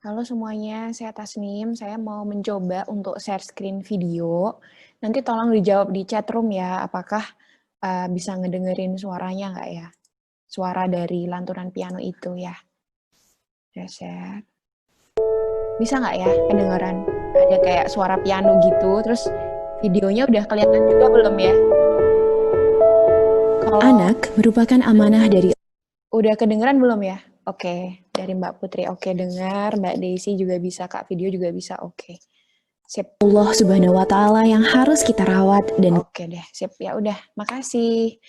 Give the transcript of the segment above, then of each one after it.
Halo semuanya, saya Tasnim. Saya mau mencoba untuk share screen video. Nanti tolong dijawab di chat room ya, apakah bisa ngedengerin suaranya nggak ya? Suara dari lantunan piano itu ya. Saya share. Bisa nggak ya kedengeran? Ada kayak suara piano gitu, terus videonya udah kelihatan juga belum ya? Kalau Anak merupakan amanah dari udah kedengeran belum ya? Oke, dari Mbak Putri. Oke, dengar. Mbak Daisy juga bisa, Kak. Video juga bisa. Oke. Sip. Allah Subhanahu wa Ta'ala yang harus kita rawat dan Oke deh, sip. Ya udah, makasih.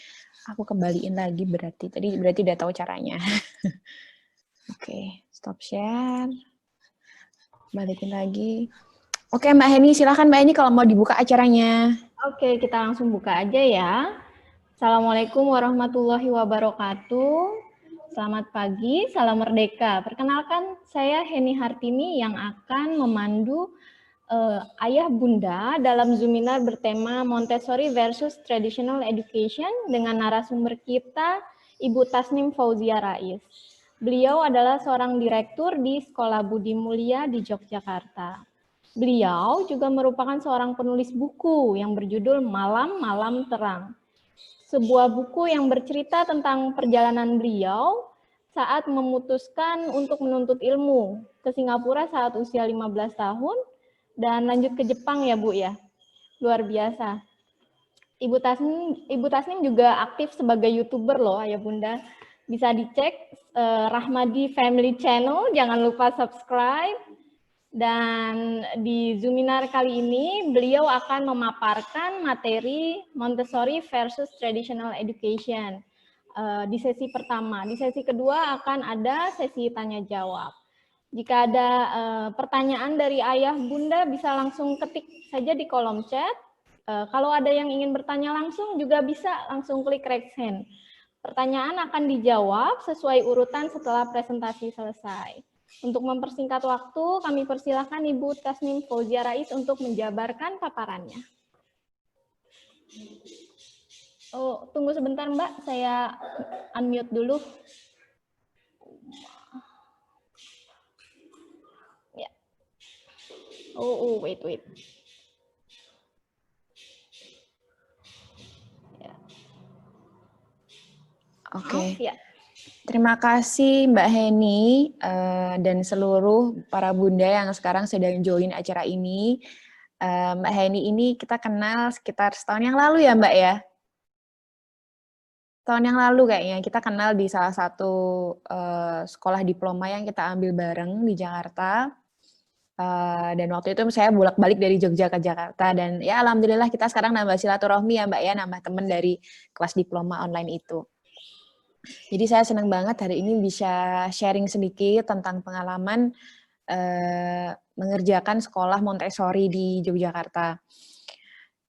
Aku kembaliin lagi berarti. Tadi berarti udah tahu caranya. Oke, stop share. Balikin lagi. Oke, Mbak Heni, silakan Mbak Heni kalau mau dibuka acaranya. Oke, kita langsung buka aja ya. Assalamualaikum warahmatullahi wabarakatuh. Selamat pagi, salam merdeka. Perkenalkan, saya Heni Hartini yang akan memandu ayah bunda dalam Zoominar bertema Montessori versus Traditional Education dengan narasumber kita, Ibu Tasnim Fauzia Rais. Beliau adalah seorang direktur di Sekolah Budi Mulia di Yogyakarta. Beliau juga merupakan seorang penulis buku yang berjudul Malam-Malam Terang. Sebuah buku yang bercerita tentang perjalanan beliau saat memutuskan untuk menuntut ilmu ke Singapura saat usia 15 tahun dan lanjut ke Jepang ya Bu ya. Luar biasa. Ibu Tasnim juga aktif sebagai YouTuber loh Ayah Bunda. Bisa dicek Rahmadi Family Channel, jangan lupa subscribe. Dan di Zoominar kali ini beliau akan memaparkan materi Montessori versus Traditional Education di sesi pertama. Di sesi kedua akan ada sesi tanya jawab. Jika ada pertanyaan dari ayah bunda bisa langsung ketik saja di kolom chat. Kalau ada yang ingin bertanya langsung juga bisa langsung klik raise hand. Pertanyaan akan dijawab sesuai urutan setelah presentasi selesai. Untuk mempersingkat waktu, kami persilahkan Ibu Tasnim Fauzia Rais untuk menjabarkan paparannya. Oh, tunggu sebentar Mbak, saya unmute dulu. Ya. Wait. Ya. Oke. Ya. Terima kasih Mbak Heni dan seluruh para bunda yang sekarang sedang join acara ini. Mbak Heni ini kita kenal sekitar setahun yang lalu ya Mbak ya? Tahun yang lalu kayaknya kita kenal di salah satu sekolah diploma yang kita ambil bareng di Jakarta. Dan waktu itu saya bolak-balik dari Jogja ke Jakarta dan ya alhamdulillah kita sekarang nambah silaturahmi ya Mbak ya, nambah teman dari kelas diploma online itu. Jadi saya senang banget hari ini bisa sharing sedikit tentang pengalaman mengerjakan sekolah Montessori di Yogyakarta.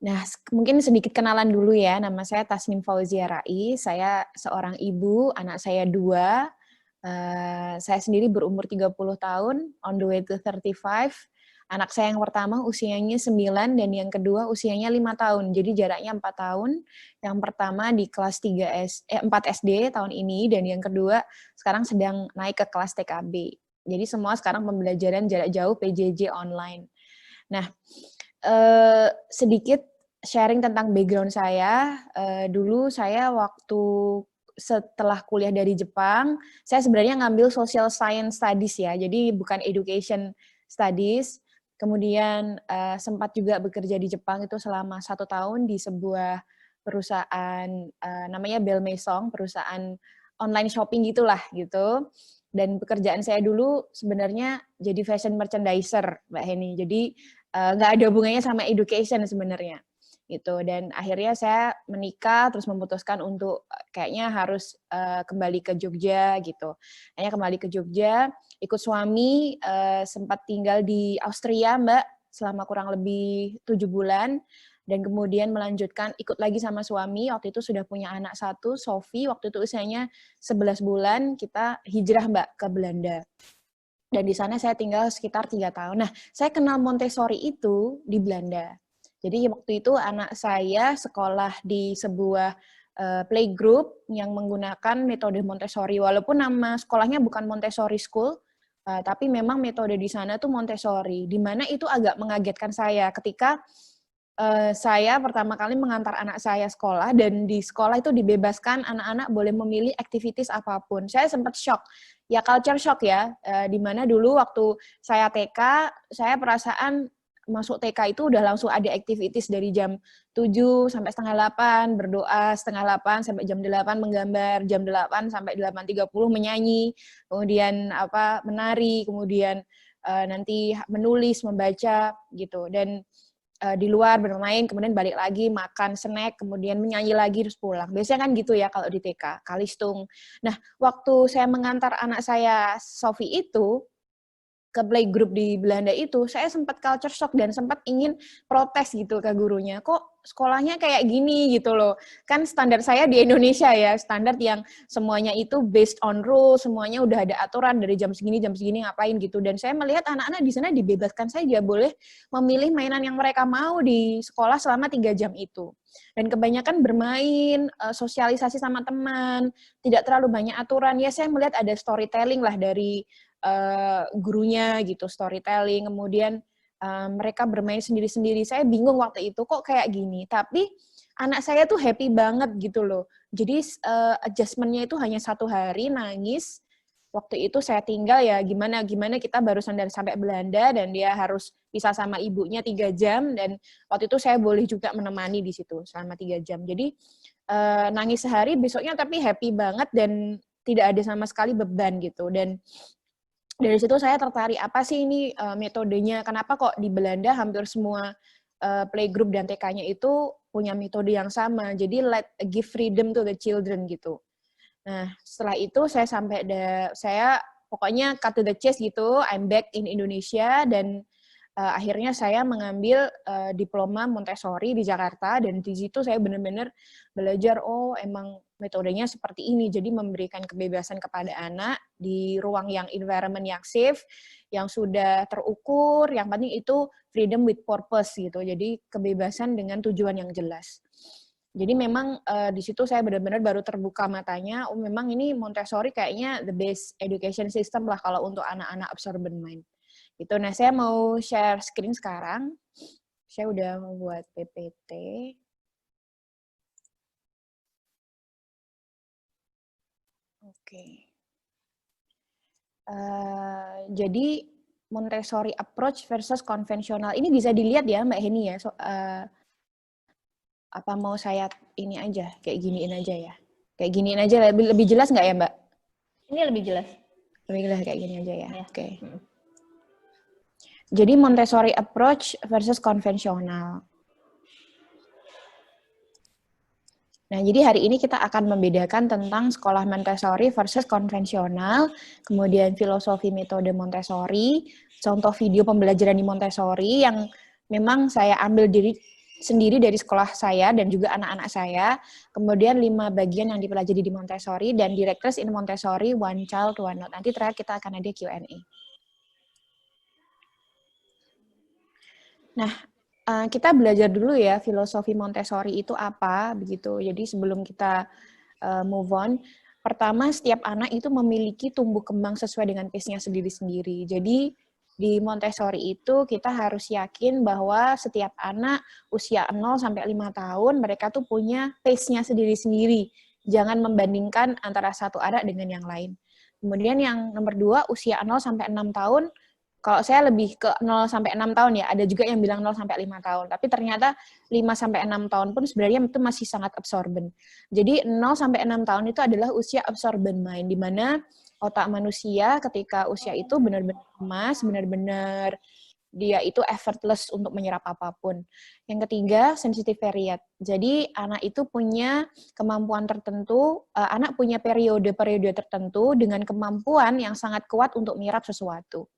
Nah, mungkin sedikit kenalan dulu ya. Nama saya Tasnim Fauzia Rais. Saya seorang ibu, anak saya 2. Saya sendiri berumur 30 tahun, on the way to 35. Anak saya yang pertama usianya 9 dan yang kedua usianya 5 tahun. Jadi jaraknya 4 tahun. Yang pertama di kelas 4 SD tahun ini dan yang kedua sekarang sedang naik ke kelas TKB. Jadi semua sekarang pembelajaran jarak jauh PJJ online. Nah, sedikit sharing tentang background saya. Dulu saya waktu setelah kuliah dari Jepang, saya sebenarnya ngambil social science studies ya, jadi bukan education studies. Kemudian sempat juga bekerja di Jepang itu selama 1 tahun di sebuah perusahaan namanya Bell Maison, perusahaan online shopping gitulah gitu. Dan pekerjaan saya dulu sebenarnya jadi fashion merchandiser, Mbak Heni. Jadi nggak ada hubungannya sama education sebenarnya gitu. Dan akhirnya saya menikah terus memutuskan untuk kayaknya harus kembali ke Jogja gitu. Hanya kembali ke Jogja, ikut suami, sempat tinggal di Austria Mbak selama kurang lebih 7 bulan dan kemudian melanjutkan ikut lagi sama suami. Waktu itu sudah punya anak 1, Sophie, waktu itu usianya 11 bulan, kita hijrah Mbak ke Belanda. Dan di sana saya tinggal sekitar 3 tahun. Nah, saya kenal Montessori itu di Belanda. Jadi waktu itu anak saya sekolah di sebuah playgroup yang menggunakan metode Montessori. Walaupun nama sekolahnya bukan Montessori School, Tapi memang metode di sana tuh Montessori, di mana itu agak mengagetkan saya ketika saya pertama kali mengantar anak saya sekolah, dan di sekolah itu dibebaskan anak-anak boleh memilih activities apapun. Saya sempat shock, ya culture shock ya, di mana dulu waktu saya TK, saya perasaan masuk TK itu udah langsung ada activities dari jam 7 sampai setengah 8, berdoa, setengah 8 sampai jam 8 menggambar, jam 8 sampai 8.30 menyanyi, kemudian menari, kemudian nanti menulis, membaca gitu. Dan di luar bermain, kemudian balik lagi makan snack, kemudian menyanyi lagi terus pulang. Biasanya kan gitu ya kalau di TK, Kalistung. Nah, waktu saya mengantar anak saya Sofi itu ke playgroup di Belanda itu, saya sempat culture shock dan sempat ingin protes gitu ke gurunya. Kok sekolahnya kayak gini gitu loh. Kan standar saya di Indonesia ya, standar yang semuanya itu based on rule, semuanya udah ada aturan dari jam segini ngapain gitu. Dan saya melihat anak-anak di sana dibebaskan saja, boleh memilih mainan yang mereka mau di sekolah selama 3 jam itu. Dan kebanyakan bermain, sosialisasi sama teman, tidak terlalu banyak aturan. Ya saya melihat ada storytelling lah dari gurunya gitu, storytelling, kemudian mereka bermain sendiri-sendiri. Saya bingung waktu itu kok kayak gini, tapi anak saya tuh happy banget gitu loh. Jadi adjustment-nya itu hanya 1 hari, nangis. Waktu itu saya tinggal ya gimana kita barusan dari sampai Belanda dan dia harus pisah sama ibunya 3 jam, dan waktu itu saya boleh juga menemani di situ selama 3 jam. Jadi nangis sehari, besoknya tapi happy banget dan tidak ada sama sekali beban gitu. Dan dari situ saya tertarik, apa sih ini metodenya, kenapa kok di Belanda hampir semua playgroup dan TK-nya itu punya metode yang sama, jadi give freedom to the children gitu. Nah, setelah itu saya pokoknya cut to the chase gitu, I'm back in Indonesia, dan akhirnya saya mengambil diploma Montessori di Jakarta, dan di situ saya benar-benar belajar, oh emang metodenya seperti ini, jadi memberikan kebebasan kepada anak di ruang yang environment yang safe, yang sudah terukur, yang penting itu freedom with purpose gitu, jadi kebebasan dengan tujuan yang jelas. Jadi memang di situ saya benar-benar baru terbuka matanya, oh memang ini Montessori kayaknya the best education system lah kalau untuk anak-anak absorbent mind. Gitu. Nah, saya mau share screen sekarang. Saya udah membuat PPT. Oke. Jadi Montessori approach versus konvensional. Ini bisa dilihat ya Mbak Heni ya. Apa mau saya ini aja, kayak giniin aja ya? Kayak giniin aja, lebih jelas nggak ya Mbak? Ini lebih jelas. Lebih jelas kayak gini aja ya? Ya. Oke. Jadi Montessori approach versus konvensional. Nah, jadi hari ini kita akan membedakan tentang sekolah Montessori versus konvensional, kemudian filosofi metode Montessori, contoh video pembelajaran di Montessori yang memang saya ambil sendiri dari sekolah saya dan juga anak-anak saya, kemudian 5 bagian yang dipelajari di Montessori, dan directors in Montessori, one child, one note. Nanti terakhir kita akan ada Q&A. Nah, kita belajar dulu ya filosofi Montessori itu apa begitu. Jadi sebelum kita move on, pertama setiap anak itu memiliki tumbuh kembang sesuai dengan pace-nya sendiri-sendiri. Jadi di Montessori itu kita harus yakin bahwa setiap anak usia 0 sampai 5 tahun mereka tuh punya pace-nya sendiri-sendiri. Jangan membandingkan antara satu anak dengan yang lain. Kemudian yang nomor 2, usia 0 sampai 6 tahun. Kalau saya lebih ke 0 sampai 6 tahun ya, ada juga yang bilang 0 sampai 5 tahun. Tapi ternyata 5 sampai 6 tahun pun sebenarnya itu masih sangat absorbent. Jadi 0 sampai 6 tahun itu adalah usia absorbent mind, di mana otak manusia ketika usia itu benar-benar emas, benar-benar dia itu effortless untuk menyerap apapun. Yang ketiga, sensitive period. Jadi anak itu punya kemampuan tertentu, anak punya periode-periode tertentu dengan kemampuan yang sangat kuat untuk menyerap sesuatu.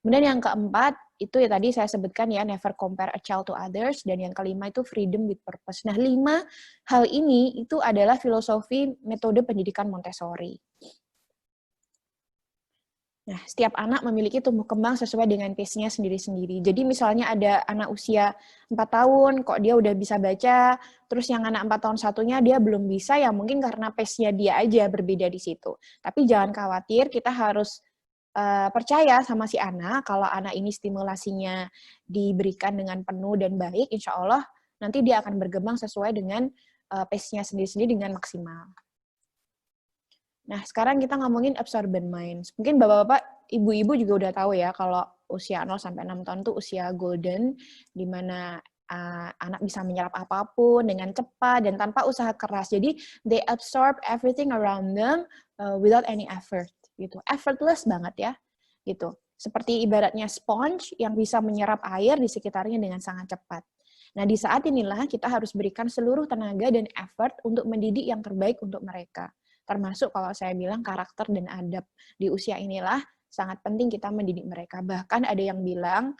Kemudian yang keempat, itu ya tadi saya sebutkan ya, never compare a child to others. Dan yang kelima itu freedom with purpose. Nah, 5 hal ini itu adalah filosofi metode pendidikan Montessori. Nah, setiap anak memiliki tumbuh kembang sesuai dengan pace-nya sendiri-sendiri. Jadi misalnya ada anak usia 4 tahun, kok dia udah bisa baca, terus yang anak 4 tahun satunya dia belum bisa, ya mungkin karena pace-nya dia aja berbeda di situ. Tapi jangan khawatir, kita harus percaya sama si anak, kalau anak ini stimulasinya diberikan dengan penuh dan baik, insya Allah nanti dia akan berkembang sesuai dengan pace-nya sendiri-sendiri dengan maksimal. Nah, sekarang kita ngomongin absorbent mind. Mungkin bapak-bapak, ibu-ibu juga udah tahu ya, kalau usia 0-6 tahun itu usia golden, di mana anak bisa menyerap apapun dengan cepat dan tanpa usaha keras. Jadi, they absorb everything around them without any effort. Gitu. Effortless banget ya. Gitu. Seperti ibaratnya sponge yang bisa menyerap air di sekitarnya dengan sangat cepat. Nah, di saat inilah kita harus berikan seluruh tenaga dan effort untuk mendidik yang terbaik untuk mereka. Termasuk kalau saya bilang karakter dan adab. Di usia inilah sangat penting kita mendidik mereka. Bahkan ada yang bilang,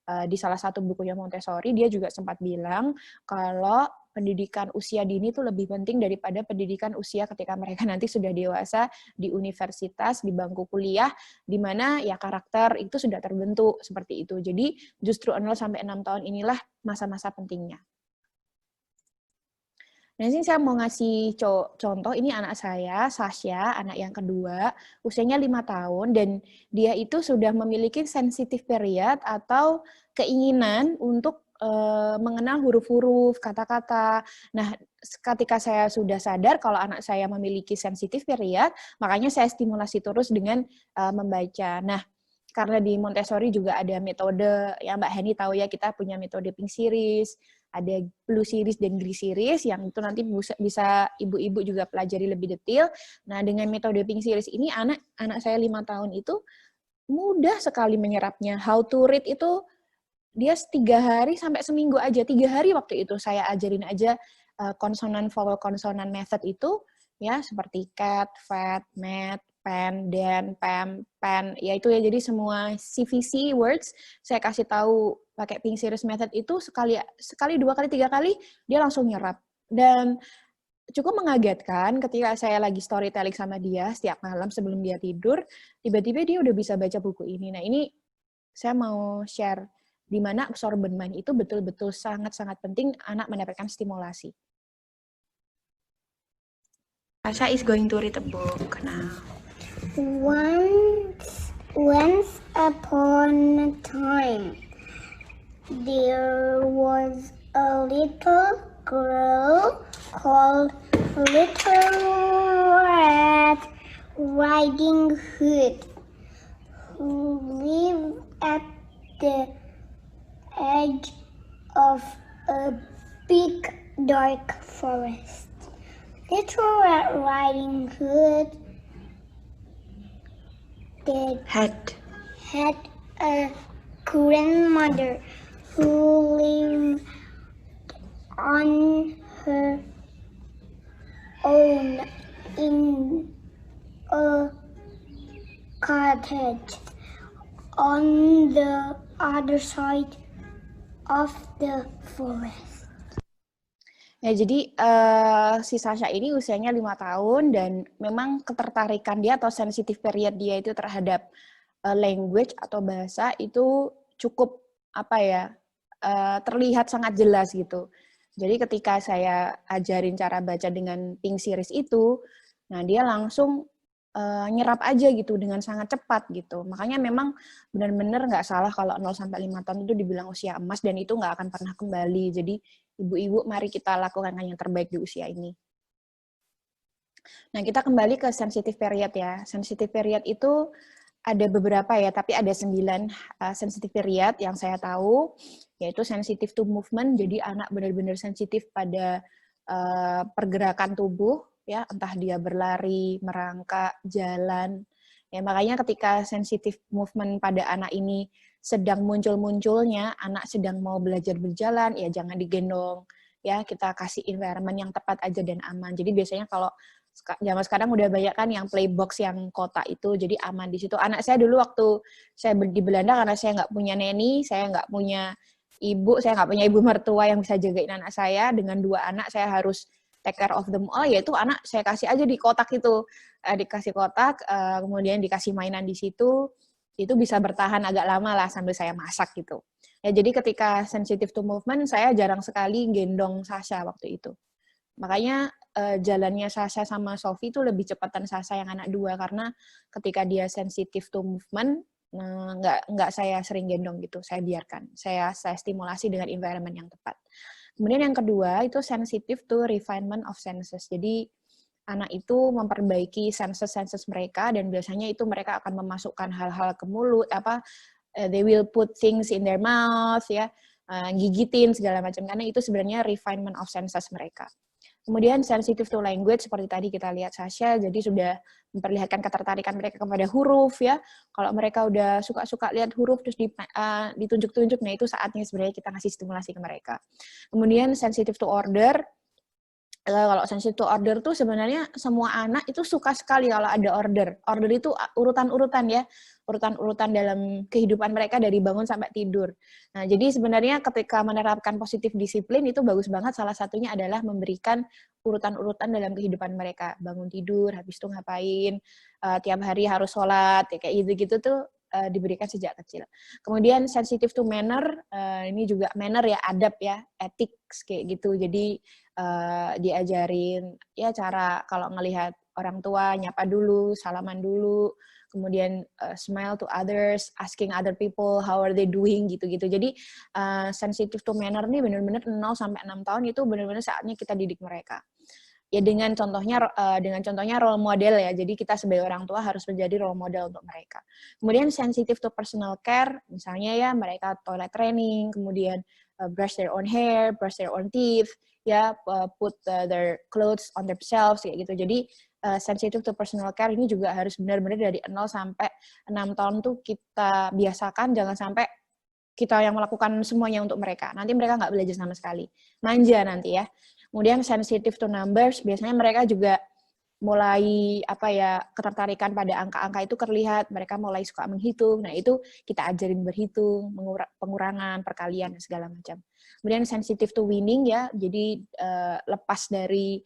di salah satu bukunya Montessori, dia juga sempat bilang kalau pendidikan usia dini itu lebih penting daripada pendidikan usia ketika mereka nanti sudah dewasa di universitas, di bangku kuliah, di mana ya karakter itu sudah terbentuk seperti itu. Jadi justru 0-6 tahun inilah masa-masa pentingnya. Nah, ini saya mau ngasih contoh, ini anak saya, Sasha, anak yang kedua, usianya 5 tahun, dan dia itu sudah memiliki sensitive period atau keinginan untuk mengenal huruf-huruf, kata-kata. Nah, ketika saya sudah sadar kalau anak saya memiliki sensitive period, makanya saya stimulasi terus dengan membaca. Nah, karena di Montessori juga ada metode, ya Mbak Heni tahu ya, kita punya metode Pink Series, ada Blue Series dan Green Series, yang itu nanti bisa ibu-ibu juga pelajari lebih detail. Nah, dengan metode Pink Series ini, anak saya 5 tahun itu mudah sekali menyerapnya. How to read itu, dia 3 hari sampai seminggu aja. 3 hari waktu itu saya ajarin aja konsonan, vowel konsonan method itu, ya seperti cat, fat, mat, pen, dan, pam, pen, ya itu ya, jadi semua CVC words saya kasih tahu pakai Pink Series method itu sekali, 2 kali, 3 kali dia langsung nyerap. Dan cukup mengagetkan ketika saya lagi storytelling sama dia setiap malam sebelum dia tidur, tiba-tiba dia udah bisa baca buku ini. Nah, ini saya mau share di mana absorbent mind itu betul-betul sangat-sangat penting anak mendapatkan stimulasi. Asha is going to read a book now. Once upon a time, there was a little girl called Little Red Riding Hood, who lived at the edge of a big dark forest. Little Red Riding Hood had a grandmother who lived on her own in a cottage on the other side of the forest. Ya, jadi si Sasha ini usianya 5 tahun dan memang ketertarikan dia atau sensitive period dia itu terhadap language atau bahasa itu cukup terlihat sangat jelas gitu. Jadi ketika saya ajarin cara baca dengan Pink Series itu, nah dia langsung nyerap aja gitu dengan sangat cepat gitu. Makanya memang benar-benar nggak salah kalau 0-5 tahun itu dibilang usia emas dan itu nggak akan pernah kembali. Jadi ibu-ibu mari kita lakukan yang terbaik di usia ini. Nah, kita kembali ke sensitive period ya. Sensitive period itu ada beberapa ya, tapi ada 9 sensitive period yang saya tahu, yaitu sensitive to movement, jadi anak benar-benar sensitif pada pergerakan tubuh, ya, entah dia berlari, merangkak, jalan. Ya, makanya ketika sensitive movement pada anak ini sedang muncul-munculnya, anak sedang mau belajar berjalan, ya jangan digendong. Ya, kita kasih environment yang tepat aja dan aman. Jadi biasanya kalau zaman sekarang udah banyak kan yang playbox yang kotak itu, jadi aman di situ. Anak saya dulu waktu saya di Belanda, karena saya nggak punya neni, saya nggak punya ibu, saya nggak punya ibu mertua yang bisa jagain anak saya, dengan 2 anak saya harus take care of them all, yaitu anak saya kasih aja di kotak itu. Dikasih kotak, kemudian dikasih mainan di situ, itu bisa bertahan agak lama lah sambil saya masak gitu. Ya, jadi ketika sensitive to movement, saya jarang sekali gendong Sasha waktu itu. Makanya jalannya Sasha sama Sophie itu lebih cepatan Sasha yang anak 2 karena ketika dia sensitif to movement, nggak saya sering gendong gitu, saya biarkan. Saya stimulasi dengan environment yang tepat. Kemudian yang kedua itu sensitive to refinement of senses. Jadi anak itu memperbaiki senses mereka dan biasanya itu mereka akan memasukkan hal-hal ke mulut, they will put things in their mouth ya, gigitin segala macam karena itu sebenarnya refinement of senses mereka. Kemudian sensitive to language seperti tadi kita lihat Sasha, jadi sudah memperlihatkan ketertarikan mereka kepada huruf ya. Kalau mereka udah suka-suka lihat huruf terus ditunjuk-tunjuk, nah itu saatnya sebenarnya kita ngasih stimulasi ke mereka. Kemudian sensitive to order. Kalau sensitive to order tuh sebenarnya semua anak itu suka sekali kalau ada order. Order itu urutan-urutan ya, urutan-urutan dalam kehidupan mereka dari bangun sampai tidur. Nah, jadi sebenarnya ketika menerapkan positif disiplin itu bagus banget. Salah satunya adalah memberikan urutan-urutan dalam kehidupan mereka. Bangun tidur, habis itu ngapain, tiap hari harus sholat, ya kayak gitu-gitu tuh diberikan sejak kecil. Kemudian sensitive to manner, ini juga manner ya, adab ya, ethics kayak gitu. Jadi diajarin ya cara kalau ngelihat orang tua nyapa dulu, salaman dulu, kemudian smile to others, asking other people how are they doing gitu-gitu. Jadi sensitive to manner nih benar-benar 0 sampai 6 tahun itu benar-benar saatnya kita didik mereka. Ya dengan contohnya role model ya. Jadi kita sebagai orang tua harus menjadi role model untuk mereka. Kemudian sensitive to personal care, misalnya ya mereka toilet training, kemudian brush their own hair, brush their own teeth, ya put their clothes on themselves kayak gitu. Jadi sensitive to personal care ini juga harus benar-benar dari 0 sampai 6 tahun tuh kita biasakan, jangan sampai kita yang melakukan semuanya untuk mereka. Nanti mereka nggak belajar sama sekali. Manja nanti ya. Kemudian sensitive to numbers, biasanya mereka juga mulai ketertarikan pada angka-angka itu terlihat, mereka mulai suka menghitung. Nah, itu kita ajarin berhitung, pengurangan, perkalian dan segala macam. Kemudian sensitive to weaning ya. Jadi lepas dari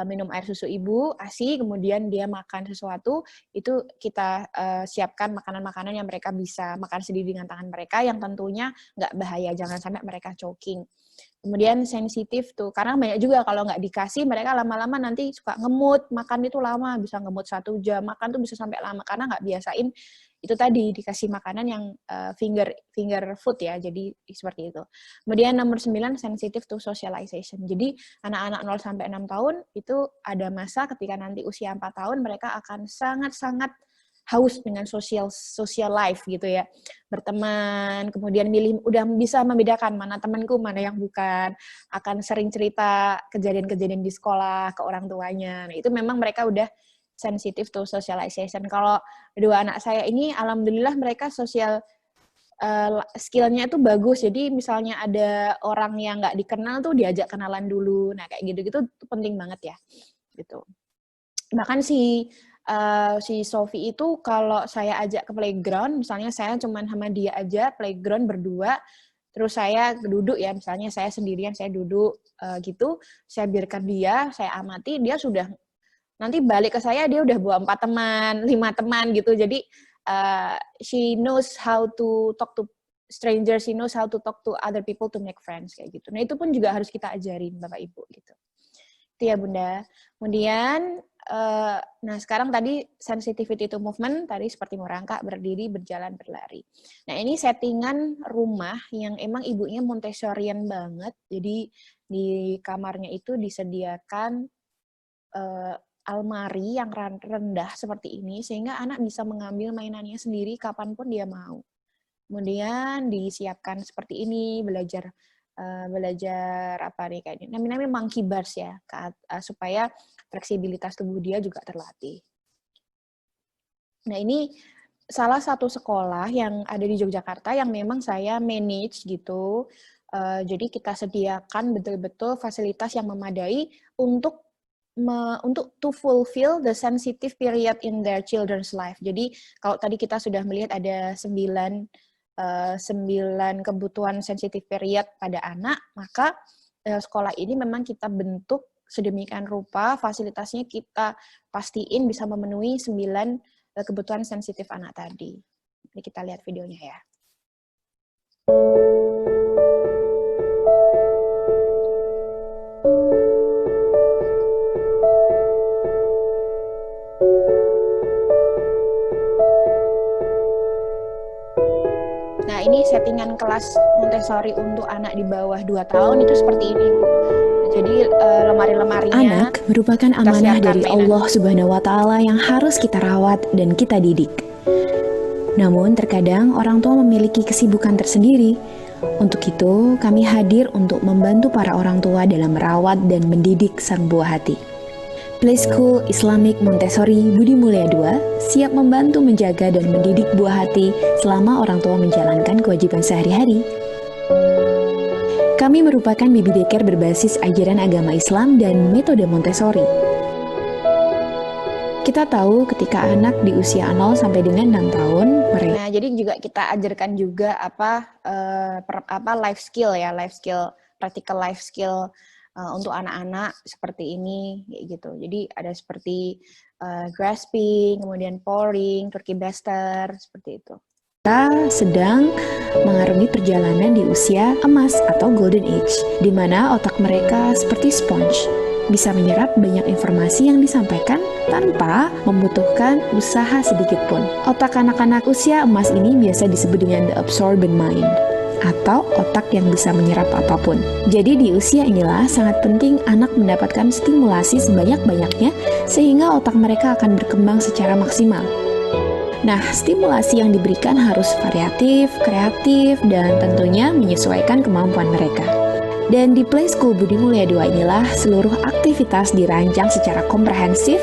minum air susu ibu, ASI, kemudian dia makan sesuatu, itu kita siapkan makanan-makanan yang mereka bisa makan sendiri dengan tangan mereka, yang tentunya nggak bahaya, jangan sampai mereka choking. Kemudian sensitif tuh, karena banyak juga kalau nggak dikasih, mereka lama-lama nanti suka ngemut, makan itu lama, bisa ngemut 1 jam, makan tuh bisa sampai lama, karena nggak biasain itu tadi, dikasih makanan yang finger food ya, jadi seperti itu. Kemudian nomor 9, sensitive to socialization. Jadi anak-anak 0 sampai 6 tahun itu ada masa ketika nanti usia 4 tahun, mereka akan sangat-sangat haus dengan social life gitu ya, berteman, kemudian udah bisa membedakan mana temanku, mana yang bukan, akan sering cerita kejadian-kejadian di sekolah ke orang tuanya. Nah, itu memang mereka udah sensitive to socialization. Kalau 2 anak saya ini, alhamdulillah mereka sosial skill-nya itu bagus. Jadi misalnya ada orang yang nggak dikenal tuh diajak kenalan dulu. Nah, kayak gitu-gitu penting banget ya, gitu. Bahkan si Sophie itu kalau saya ajak ke playground, misalnya saya cuman sama dia aja playground berdua, terus saya duduk ya, misalnya saya sendirian, saya duduk gitu, saya biarkan dia, saya amati, dia sudah nanti balik ke saya, dia udah bawa 4 teman, 5 teman gitu. Jadi she knows how to talk to strangers, she knows how to talk to other people to make friends kayak gitu. Nah, itu pun juga harus kita ajarin Bapak Ibu gitu. Itu ya Bunda. Kemudian nah sekarang tadi sensitivity to movement, tadi seperti merangkak, berdiri, berjalan, berlari. Nah ini settingan rumah yang emang ibunya Montessorian banget, jadi di kamarnya itu disediakan almari yang rendah seperti ini, sehingga anak bisa mengambil mainannya sendiri kapanpun dia mau. Kemudian disiapkan seperti ini, belajar apa nih kayak ini, namanya monkey bars ya, supaya fleksibilitas tubuh dia juga terlatih. Nah ini salah satu sekolah yang ada di Yogyakarta yang memang saya manage gitu, jadi kita sediakan betul-betul fasilitas yang memadai untuk to fulfill the sensitive period in their children's life. Jadi kalau tadi kita sudah melihat ada 9 kebutuhan sensitive period pada anak, maka sekolah ini memang kita bentuk sedemikian rupa, fasilitasnya kita pastiin bisa memenuhi 9 kebutuhan sensitif anak tadi. Jadi kita lihat videonya ya. ini settingan kelas Montessori untuk anak di bawah 2 tahun itu seperti ini, Bu. Jadi lemari-lemarinya Anak merupakan kita amanah siapkan dari mainan. Allah Subhanahu wa Ta'ala yang harus kita rawat dan kita didik. Namun, terkadang orang tua memiliki kesibukan tersendiri. Untuk itu, kami hadir untuk membantu para orang tua dalam merawat dan mendidik sang buah hati. Play School Islamic Montessori Budi Mulia II siap membantu menjaga dan mendidik buah hati selama orang tua menjalankan kewajiban sehari-hari. Kami merupakan baby daycare berbasis ajaran agama Islam dan metode Montessori. Kita tahu ketika anak di usia 0 sampai dengan 6 tahun, mereka Nah, jadi juga kita ajarkan juga life skill ya, practical life skill untuk anak-anak seperti ini, kayak gitu. Jadi ada seperti grasping, kemudian pouring, turkey baster, seperti itu. sedang mengarungi perjalanan di usia emas atau golden age, di mana otak mereka seperti sponge, bisa menyerap banyak informasi yang disampaikan tanpa membutuhkan usaha sedikit pun. Otak anak-anak usia emas ini biasa disebut dengan the absorbent mind, atau otak yang bisa menyerap apapun. Jadi di usia inilah sangat penting anak mendapatkan stimulasi sebanyak-banyaknya sehingga otak mereka akan berkembang secara maksimal. Nah, stimulasi yang diberikan harus variatif, kreatif, dan tentunya menyesuaikan kemampuan mereka. Dan di Play School Budi Mulia II inilah seluruh aktivitas dirancang secara komprehensif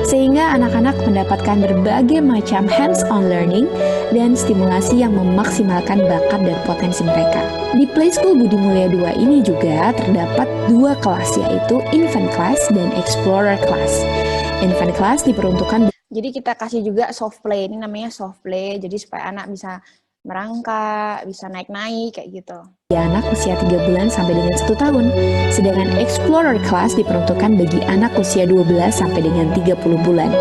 sehingga anak-anak mendapatkan berbagai macam hands-on learning dan stimulasi yang memaksimalkan bakat dan potensi mereka. Di Play School Budi Mulia II ini juga terdapat 2 kelas, yaitu Infant Class dan Explorer Class. Infant Class diperuntukkan. Jadi kita kasih juga soft play, ini namanya soft play, jadi supaya anak bisa merangkak, bisa naik-naik, kayak gitu. Anak usia 3 bulan sampai dengan 1 tahun. Sedangkan Explorer Class diperuntukkan bagi anak usia 12 sampai dengan 30 bulan.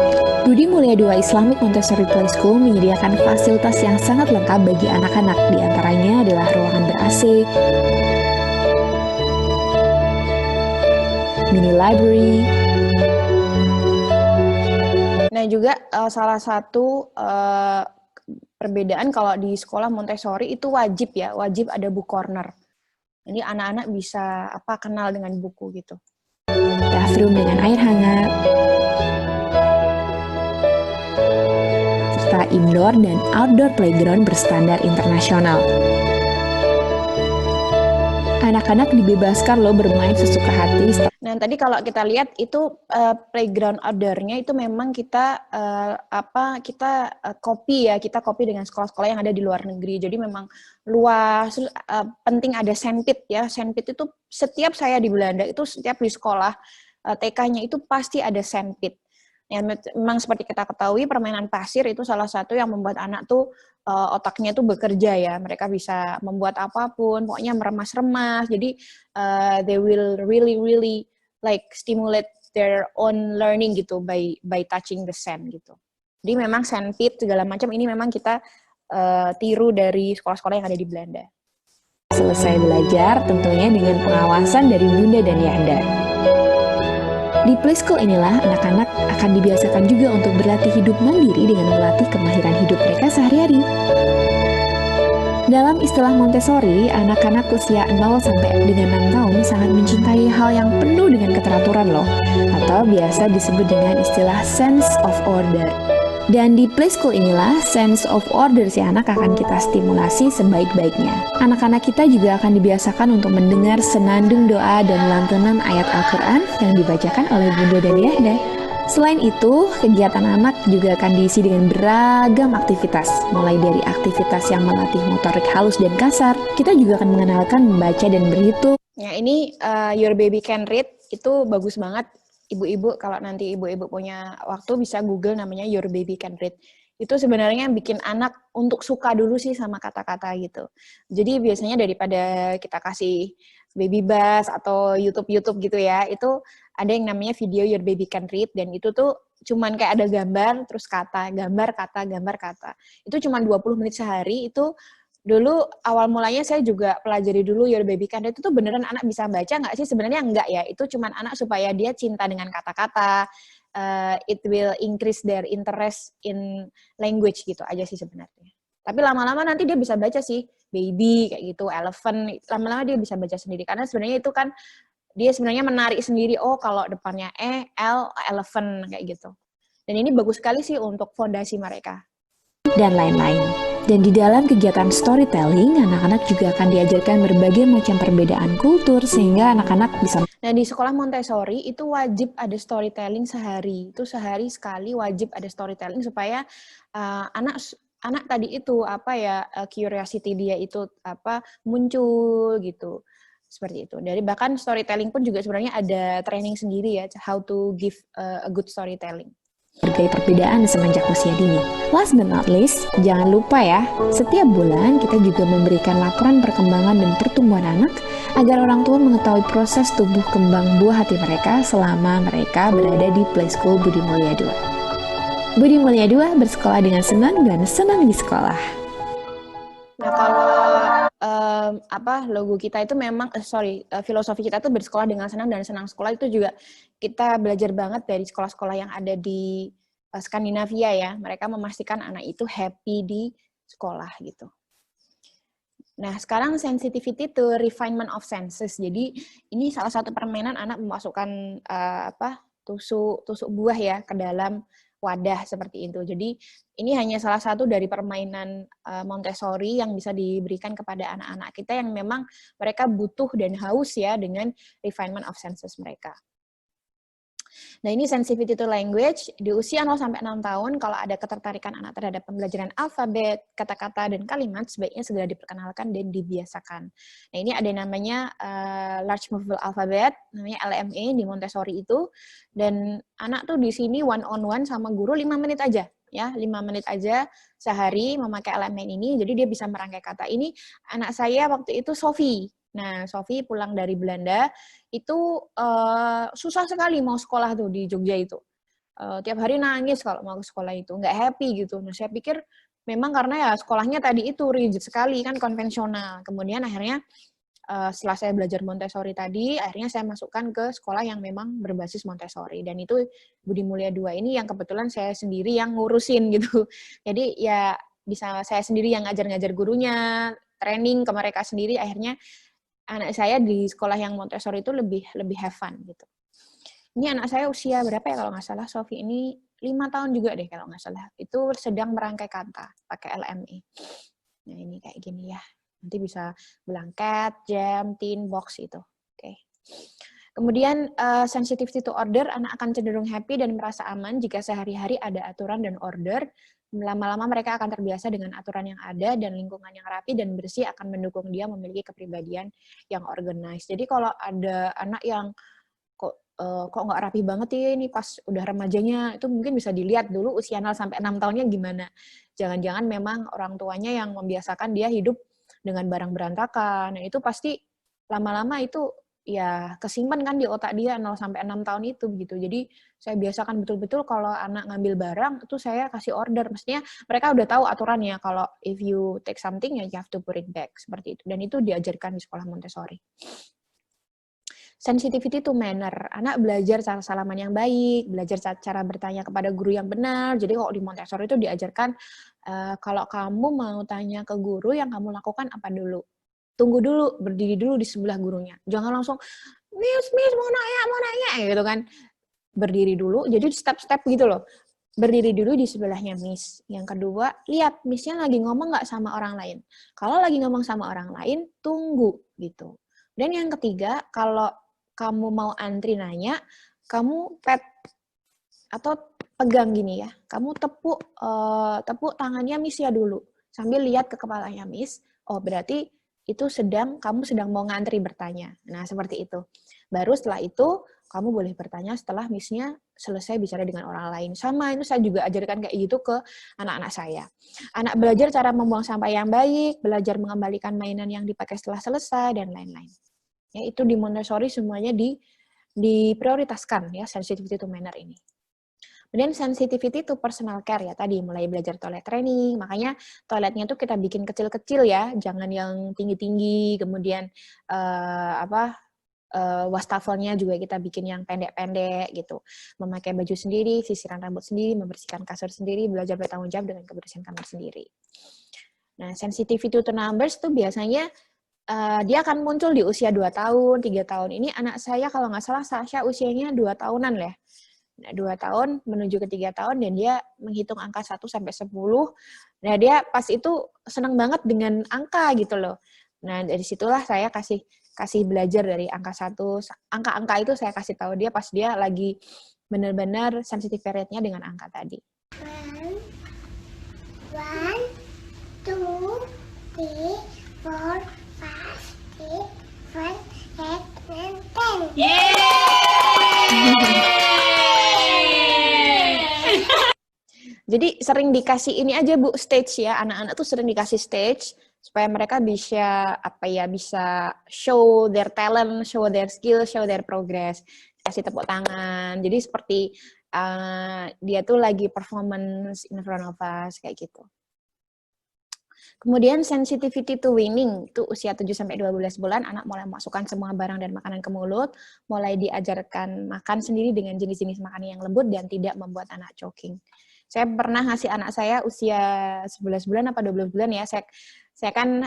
Budi Mulia II Islamic Montessori Play School menyediakan fasilitas yang sangat lengkap bagi anak-anak. Di antaranya adalah ruangan ber-AC, mini library. Nah juga salah satu perbedaan kalau di sekolah Montessori itu wajib ada book corner. Jadi anak-anak bisa kenal dengan buku gitu. Bathroom dengan air hangat, serta indoor dan outdoor playground berstandar internasional. Anak-anak dibebaskan loh bermain sesuka hati. Nah tadi kalau kita lihat itu playground outdoor-nya itu memang kita copy dengan sekolah-sekolah yang ada di luar negeri. Jadi memang luas, penting ada sandpit ya. Sandpit itu setiap saya di Belanda itu setiap di sekolah TK-nya itu pasti ada sandpit. Ya, memang seperti kita ketahui permainan pasir itu salah satu yang membuat anak tuh otaknya tuh bekerja ya. Mereka bisa membuat apapun, pokoknya meremas-remas. Jadi they will really like stimulate their own learning gitu by touching the sand gitu. Jadi memang sandpit segala macam ini memang kita tiru dari sekolah-sekolah yang ada di Belanda. Selesai belajar tentunya dengan pengawasan dari Bunda dan Yanda. Di Play School inilah anak-anak akan dibiasakan juga untuk berlatih hidup mandiri dengan melatih kemahiran hidup mereka sehari-hari. Dalam istilah Montessori, anak-anak usia 0 sampai dengan 6 tahun sangat mencintai hal yang penuh dengan keteraturan loh, atau biasa disebut dengan istilah sense of order. Dan di Play School inilah sense of order si anak akan kita stimulasi sebaik-baiknya. Anak-anak kita juga akan dibiasakan untuk mendengar senandung doa dan lantunan ayat Al-Quran yang dibacakan oleh Bunda dan Yahda. Selain itu, kegiatan anak juga akan diisi dengan beragam aktivitas, mulai dari aktivitas yang melatih motorik halus dan kasar. Kita juga akan mengenalkan membaca dan berhitung. Ya ini Your Baby Can Read itu bagus banget. Ibu-ibu, kalau nanti ibu-ibu punya waktu bisa Google namanya Your Baby Can Read. Itu sebenarnya bikin anak untuk suka dulu sih sama kata-kata gitu. Jadi biasanya daripada kita kasih baby bass atau YouTube gitu ya, itu ada yang namanya video Your Baby Can Read, dan itu tuh cuman kayak ada gambar, terus kata, gambar, kata. Itu cuman 20 menit sehari, itu dulu awal mulanya saya juga pelajari dulu Your Baby Can Read. Itu beneran anak bisa baca nggak sih? Sebenarnya enggak ya. Itu cuman anak supaya dia cinta dengan kata-kata. It will increase their interest in language gitu aja sih sebenarnya. Tapi lama-lama nanti dia bisa baca sih. baby kayak gitu, elephant, lama-lama dia bisa baca sendiri. Karena sebenarnya itu kan dia sebenarnya menarik sendiri, oh kalau depannya L, elephant kayak gitu. Dan ini bagus sekali sih untuk fondasi mereka. Dan lain-lain. Dan di dalam kegiatan storytelling, anak-anak juga akan diajarkan berbagai macam perbedaan kultur sehingga anak-anak bisa. Nah, di sekolah Montessori itu wajib ada storytelling sehari. Itu sehari sekali wajib ada storytelling supaya anak tadi itu curiosity dia itu muncul gitu. Seperti itu. Dari bahkan storytelling pun juga sebenarnya ada training sendiri ya, how to give a good storytelling. Berbagai perbedaan semenjak usia dini. Last but not least, jangan lupa ya, setiap bulan kita juga memberikan laporan perkembangan dan pertumbuhan anak agar orang tua mengetahui proses tumbuh kembang buah hati mereka selama mereka berada di Play School Budi Mulia II. Budi Mulia II bersekolah dengan senang dan senang di sekolah. Nah, kalau logo kita itu memang filosofi kita itu bersekolah dengan senang dan senang sekolah itu juga kita belajar banget dari sekolah-sekolah yang ada di Skandinavia ya. Mereka memastikan anak itu happy di sekolah gitu. Nah, sekarang sensitivity to refinement of senses. Jadi ini salah satu permainan anak memasukkan tusuk buah ya ke dalam wadah seperti itu. Jadi ini hanya salah satu dari permainan Montessori yang bisa diberikan kepada anak-anak kita yang memang mereka butuh dan haus ya dengan refinement of senses mereka. Nah, ini sensitivity to language di usia 0-6 tahun kalau ada ketertarikan anak terhadap pembelajaran alfabet, kata-kata dan kalimat sebaiknya segera diperkenalkan dan dibiasakan. Nah, ini ada namanya large movable alphabet, namanya LMA di Montessori itu, dan anak tuh di sini one on one sama guru 5 menit aja. Ya, 5 menit aja sehari memakai LMA ini, jadi dia bisa merangkai kata. Ini anak saya waktu itu Sophie. Nah, Sophie pulang dari Belanda, itu susah sekali mau sekolah tuh di Jogja itu. Tiap hari nangis kalau mau ke sekolah itu, nggak happy gitu. Nah, saya pikir memang karena ya sekolahnya tadi itu rigid sekali, kan konvensional. Kemudian akhirnya setelah saya belajar Montessori tadi, akhirnya saya masukkan ke sekolah yang memang berbasis Montessori. Dan itu Budi Mulia II ini yang kebetulan saya sendiri yang ngurusin gitu. Jadi ya bisa saya sendiri yang ngajar-ngajar gurunya, training ke mereka sendiri, akhirnya anak saya di sekolah yang Montessori itu lebih have fun gitu. Ini anak saya usia berapa ya kalau nggak salah, Sophie ini 5 tahun juga deh kalau nggak salah. Itu sedang merangkai kata pakai LMA. Nah ini kayak gini ya. Nanti bisa blanket, jam, tin, box itu. Oke. Kemudian sensitivity to order, anak akan cenderung happy dan merasa aman jika sehari-hari ada aturan dan order. Lama-lama mereka akan terbiasa dengan aturan yang ada dan lingkungan yang rapi dan bersih akan mendukung dia memiliki kepribadian yang organized. Jadi kalau ada anak yang kok nggak rapi banget ya ini pas udah remajanya, itu mungkin bisa dilihat dulu usia 0-6 tahunnya gimana. Jangan-jangan memang orang tuanya yang membiasakan dia hidup dengan barang berantakan. Nah, itu pasti lama-lama itu ya kesimpan kan di otak dia 0-6 tahun itu gitu. Jadi saya biasakan betul-betul kalau anak ngambil barang itu saya kasih order. Maksudnya mereka udah tahu aturannya kalau if you take something ya you have to put it back seperti itu. Dan itu diajarkan di sekolah Montessori. Sensitivity to manner. Anak belajar cara salaman yang baik, belajar cara bertanya kepada guru yang benar. Jadi kalau di Montessori itu diajarkan kalau kamu mau tanya ke guru yang kamu lakukan apa dulu? Tunggu dulu, berdiri dulu di sebelah gurunya. Jangan langsung, Miss, mau nanya, gitu kan. Berdiri dulu, jadi step-step gitu loh. Berdiri dulu di sebelahnya Miss. Yang kedua, lihat Miss-nya lagi ngomong nggak sama orang lain. Kalau lagi ngomong sama orang lain, tunggu gitu. Dan yang ketiga, kalau kamu mau antri nanya, kamu pet atau pegang gini ya. Kamu tepuk tangannya Miss ya dulu. Sambil lihat ke kepalanya Miss. Oh, berarti itu kamu sedang mau ngantri bertanya. Nah, seperti itu. Baru setelah itu, kamu boleh bertanya setelah Miss-nya selesai bicara dengan orang lain. Sama, itu saya juga ajarkan kayak gitu ke anak-anak saya. Anak belajar cara membuang sampah yang baik, belajar mengembalikan mainan yang dipakai setelah selesai, dan lain-lain. Ya, itu di Montessori semuanya diprioritaskan, ya, sensitivity to manner ini. Kemudian sensitivity to personal care ya tadi, mulai belajar toilet training, makanya toiletnya tuh kita bikin kecil-kecil ya, jangan yang tinggi-tinggi, kemudian wastafelnya juga kita bikin yang pendek-pendek gitu. Memakai baju sendiri, sisiran rambut sendiri, membersihkan kasur sendiri, belajar bertanggung jawab dengan kebersihan kamar sendiri. Nah, sensitivity to numbers tuh biasanya dia akan muncul di usia 2 tahun, 3 tahun. Ini anak saya kalau nggak salah Sasha usianya 2 tahunan lah. Nah, 2 tahun menuju ke 3 tahun dan dia menghitung angka 1 sampai 10. Nah, dia pas itu senang banget dengan angka gitu loh. Nah, dari situlah saya kasih belajar dari angka 1. Angka-angka itu saya kasih tahu dia pas dia lagi benar-benar sensitivity rate-nya dengan angka tadi. 1, 2, 3, 4, 5, 6, 7, 8, 9, 10. Jadi sering dikasih ini aja Bu, stage ya. Anak-anak tuh sering dikasih stage supaya mereka bisa bisa show their talent, show their skill, show their progress. Kasih tepuk tangan. Jadi seperti dia tuh lagi performance in front of us kayak gitu. Kemudian sensitivity to winning, itu usia 7-12 bulan, anak mulai memasukkan semua barang dan makanan ke mulut, mulai diajarkan makan sendiri dengan jenis-jenis makanan yang lembut dan tidak membuat anak choking. Saya pernah ngasih anak saya usia 11 bulan apa 12 bulan ya, saya kan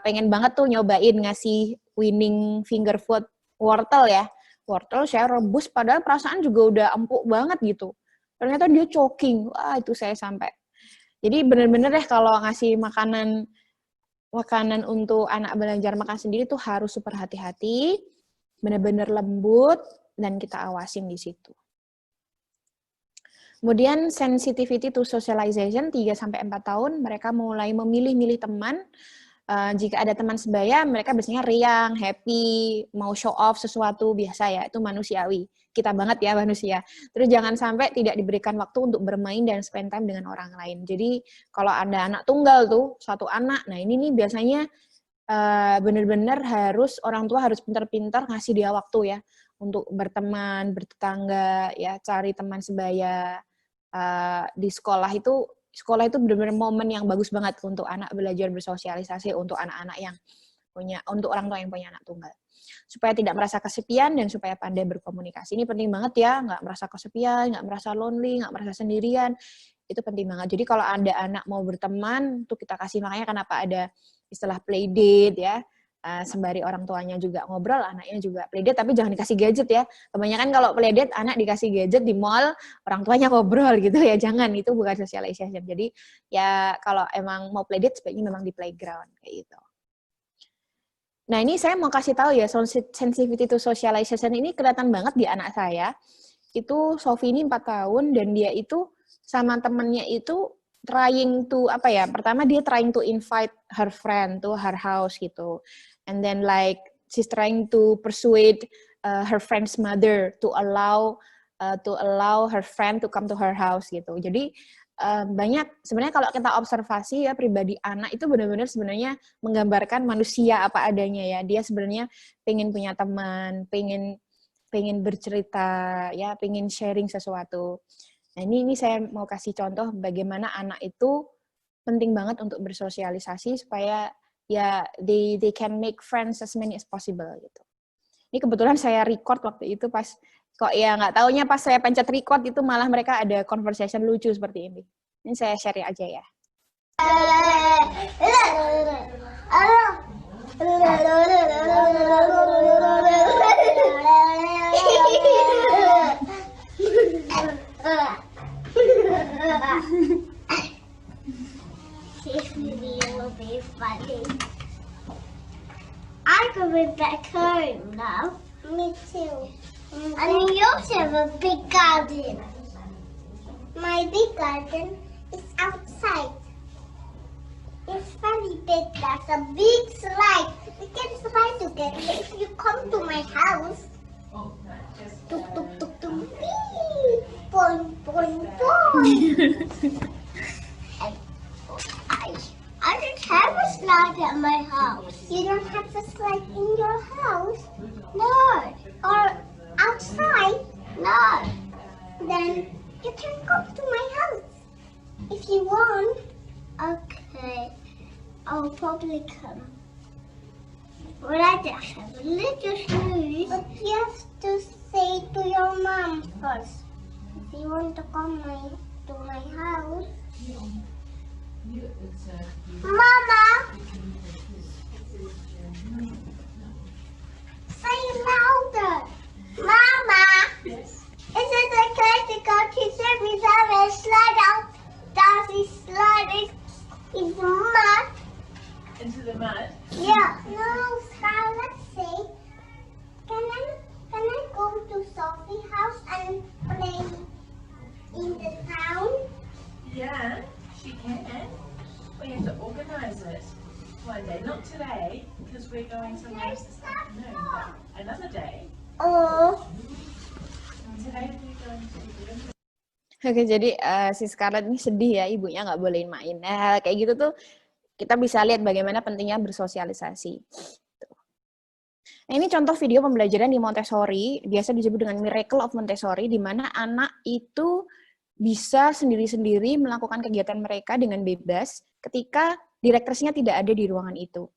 pengen banget tuh nyobain ngasih winning finger food wortel ya. Wortel saya rebus, padahal perasaan juga udah empuk banget gitu. Ternyata dia choking, wah itu saya sampai. Jadi bener-bener deh kalau ngasih makanan untuk anak belajar makan sendiri tuh harus super hati-hati, bener-bener lembut, dan kita awasin di situ. Kemudian sensitivity to socialization, 3-4 tahun, mereka mulai memilih-milih teman. Jika ada teman sebaya, mereka biasanya riang, happy, mau show off sesuatu, biasa ya, itu manusiawi. Kita banget ya manusia. Terus jangan sampai tidak diberikan waktu untuk bermain dan spend time dengan orang lain. Jadi kalau ada anak tunggal tuh, satu anak, nah ini nih biasanya benar-benar orang tua harus pintar-pintar ngasih dia waktu ya, untuk berteman, bertetangga, ya cari teman sebaya. Di sekolah itu benar-benar momen yang bagus banget untuk anak belajar bersosialisasi, untuk anak-anak yang untuk orang tua yang punya anak tunggal. Supaya tidak merasa kesepian dan supaya pandai berkomunikasi. Ini penting banget ya, nggak merasa kesepian, nggak merasa lonely, nggak merasa sendirian. Itu penting banget. Jadi kalau ada anak mau berteman, tuh kita kasih, makanya kenapa ada istilah play date ya. Sembari orang tuanya juga ngobrol, anaknya juga playdate, tapi jangan dikasih gadget ya. Kebanyakan kalau playdate, anak dikasih gadget di mall, orang tuanya ngobrol gitu ya. Jangan, itu bukan socialization. Jadi ya kalau emang mau playdate, sebaiknya memang di playground kayak gitu. Nah ini saya mau kasih tahu ya, sensitivity to socialization ini kelihatan banget di anak saya. Itu Sophie ini 4 tahun, dan dia itu sama temennya itu trying to, pertama dia trying to invite her friend to her house gitu. And then like she's trying to persuade her friend's mother to allow her friend to come to her house gitu. Jadi banyak sebenarnya kalau kita observasi ya, pribadi anak itu benar-benar sebenarnya menggambarkan manusia apa adanya ya. Dia sebenarnya pengen punya teman, pengen bercerita ya, pengen sharing sesuatu. Nah ini saya mau kasih contoh bagaimana anak itu penting banget untuk bersosialisasi supaya ya they can make friends as many as possible gitu. Ini kebetulan saya record waktu itu pas nggak taunya pas saya pencet record itu malah mereka ada conversation lucu seperti ini. Ini saya share aja ya. This video will be funny. I can be back home now. Me too. And you also have a big garden. My big garden is outside. It's very big. That's a big slide. We can slide together if you come to my house. Tuk tuk tuk tuk. Boing boing boing. I don't have a slide at my house. You don't have a slide in your house? No. Or outside? No. Then you can come to my house if you want. Okay. I'll probably come. But I just have a little snooze. But you have to say to your mom first. If you want to come to my house. Mama, say louder. Mama, is it okay to go to Sydney's house and slide out? Does he slide in the mud? Into the mud? Yeah. No, Scarlett, say, can I go to Sophie's house and play in the town? Yeah, she can. We have to organise it one day. Not today, because we're going somewhere else this afternoon, but another day. Oh. Today we're going to... Oke, jadi si Scarlett ini sedih ya, ibunya nggak bolehin main. Nah, kayak gitu tuh kita bisa lihat bagaimana pentingnya bersosialisasi. Nah, ini contoh video pembelajaran di Montessori, biasa disebut dengan Miracle of Montessori, di mana anak itu bisa sendiri-sendiri melakukan kegiatan mereka dengan bebas ketika direkturnya tidak ada di ruangan itu.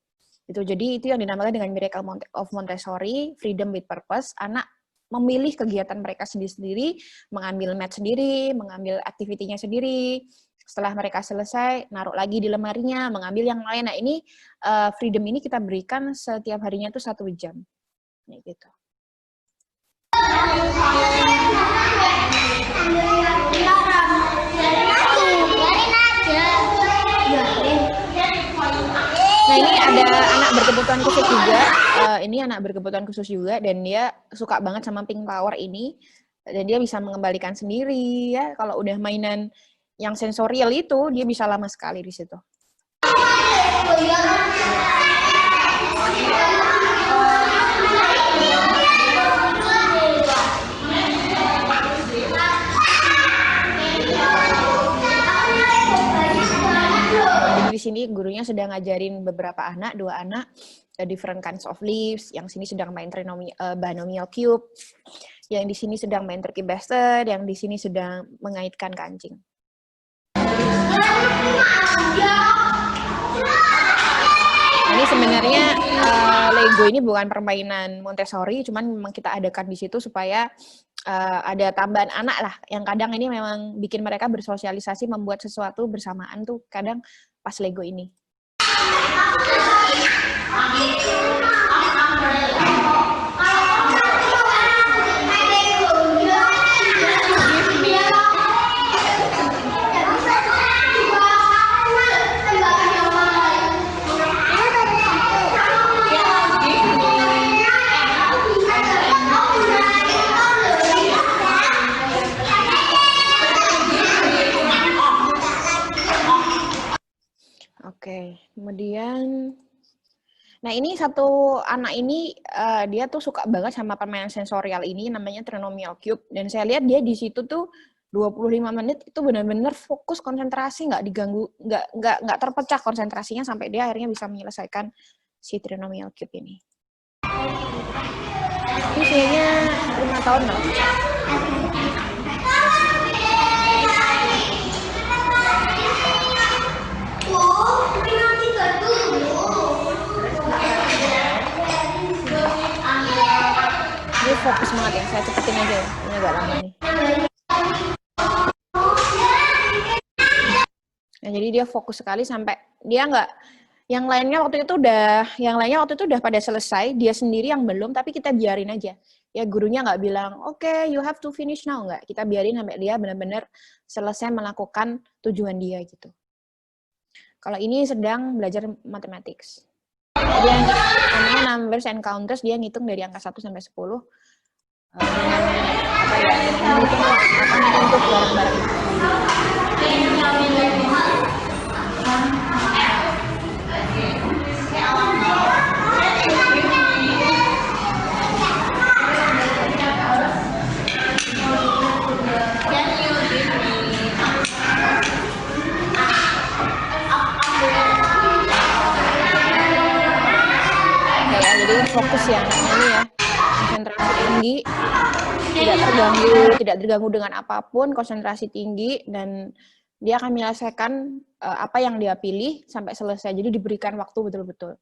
Jadi itu yang dinamakan dengan Miracle of Montessori, Freedom with Purpose. Anak memilih kegiatan mereka sendiri-sendiri, mengambil mat sendiri, mengambil aktivitinya sendiri. Setelah mereka selesai, naruh lagi di lemarinya, mengambil yang lain. Nah, ini freedom ini kita berikan setiap harinya itu 1 jam. Nih, gitu. Nah, ini ada anak berkebutuhan khusus juga. Ini anak berkebutuhan khusus juga, dan dia suka banget sama Pink Power ini. Dan dia bisa mengembalikan sendiri, ya. Kalau udah mainan yang sensorial itu, dia bisa lama sekali di situ. Di sini gurunya sedang ngajarin beberapa anak, 2 anak, different kinds of leaves. Yang sini sedang main binomial cube. Yang di sini sedang main turkey basket. Yang di sini sedang mengaitkan kancing. Ini sebenarnya Lego ini bukan permainan Montessori, cuman memang kita adakan di situ supaya ada tambahan anak lah, yang kadang ini memang bikin mereka bersosialisasi, membuat sesuatu bersamaan tuh kadang pas Lego ini. Oke, kemudian, nah ini satu anak ini dia tuh suka banget sama permainan sensorial ini, namanya Trinomial Cube, dan saya lihat dia di situ tuh 25 menit itu benar-benar fokus konsentrasi, nggak diganggu, nggak terpecah konsentrasinya sampai dia akhirnya bisa menyelesaikan si Trinomial Cube ini. Usianya 5 tahun lah. Ini fokus banget ya, saya cepetin aja ya, ini agak lama nih. Nah, jadi dia fokus sekali sampai dia nggak, yang lainnya waktu itu udah pada selesai, dia sendiri yang belum, tapi kita biarin aja. Ya gurunya nggak bilang, oke, you have to finish now, nggak. Kita biarin sampai dia benar-benar selesai melakukan tujuan dia gitu. Kalau ini sedang belajar mathematics. Dia namanya numbers and counters, dia ngitung dari angka 1 sampai 10. Untuk barang-barang. Jadi fokus ya ini ya, konsentrasi tinggi, tidak terganggu dengan apapun, konsentrasi tinggi, dan dia akan menyelesaikan apa yang dia pilih sampai selesai. Jadi diberikan waktu betul-betul.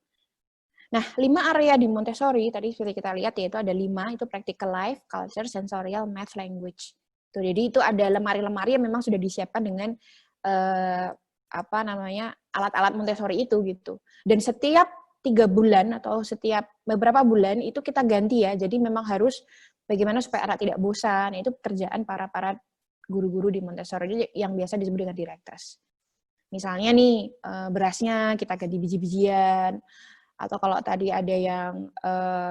Nah, 5 area di Montessori tadi seperti kita lihat, yaitu ada 5, itu practical life, culture, sensorial, math, language. Tuh, jadi itu ada lemari-lemari yang memang sudah disiapkan dengan alat-alat Montessori itu gitu. Dan setiap 3 bulan atau setiap beberapa bulan itu kita ganti ya. Jadi memang harus bagaimana supaya anak tidak bosan. Itu pekerjaan para guru-guru di Montessori yang biasa disebut dengan directress. Misalnya nih berasnya kita ganti biji-bijian, atau kalau tadi ada yang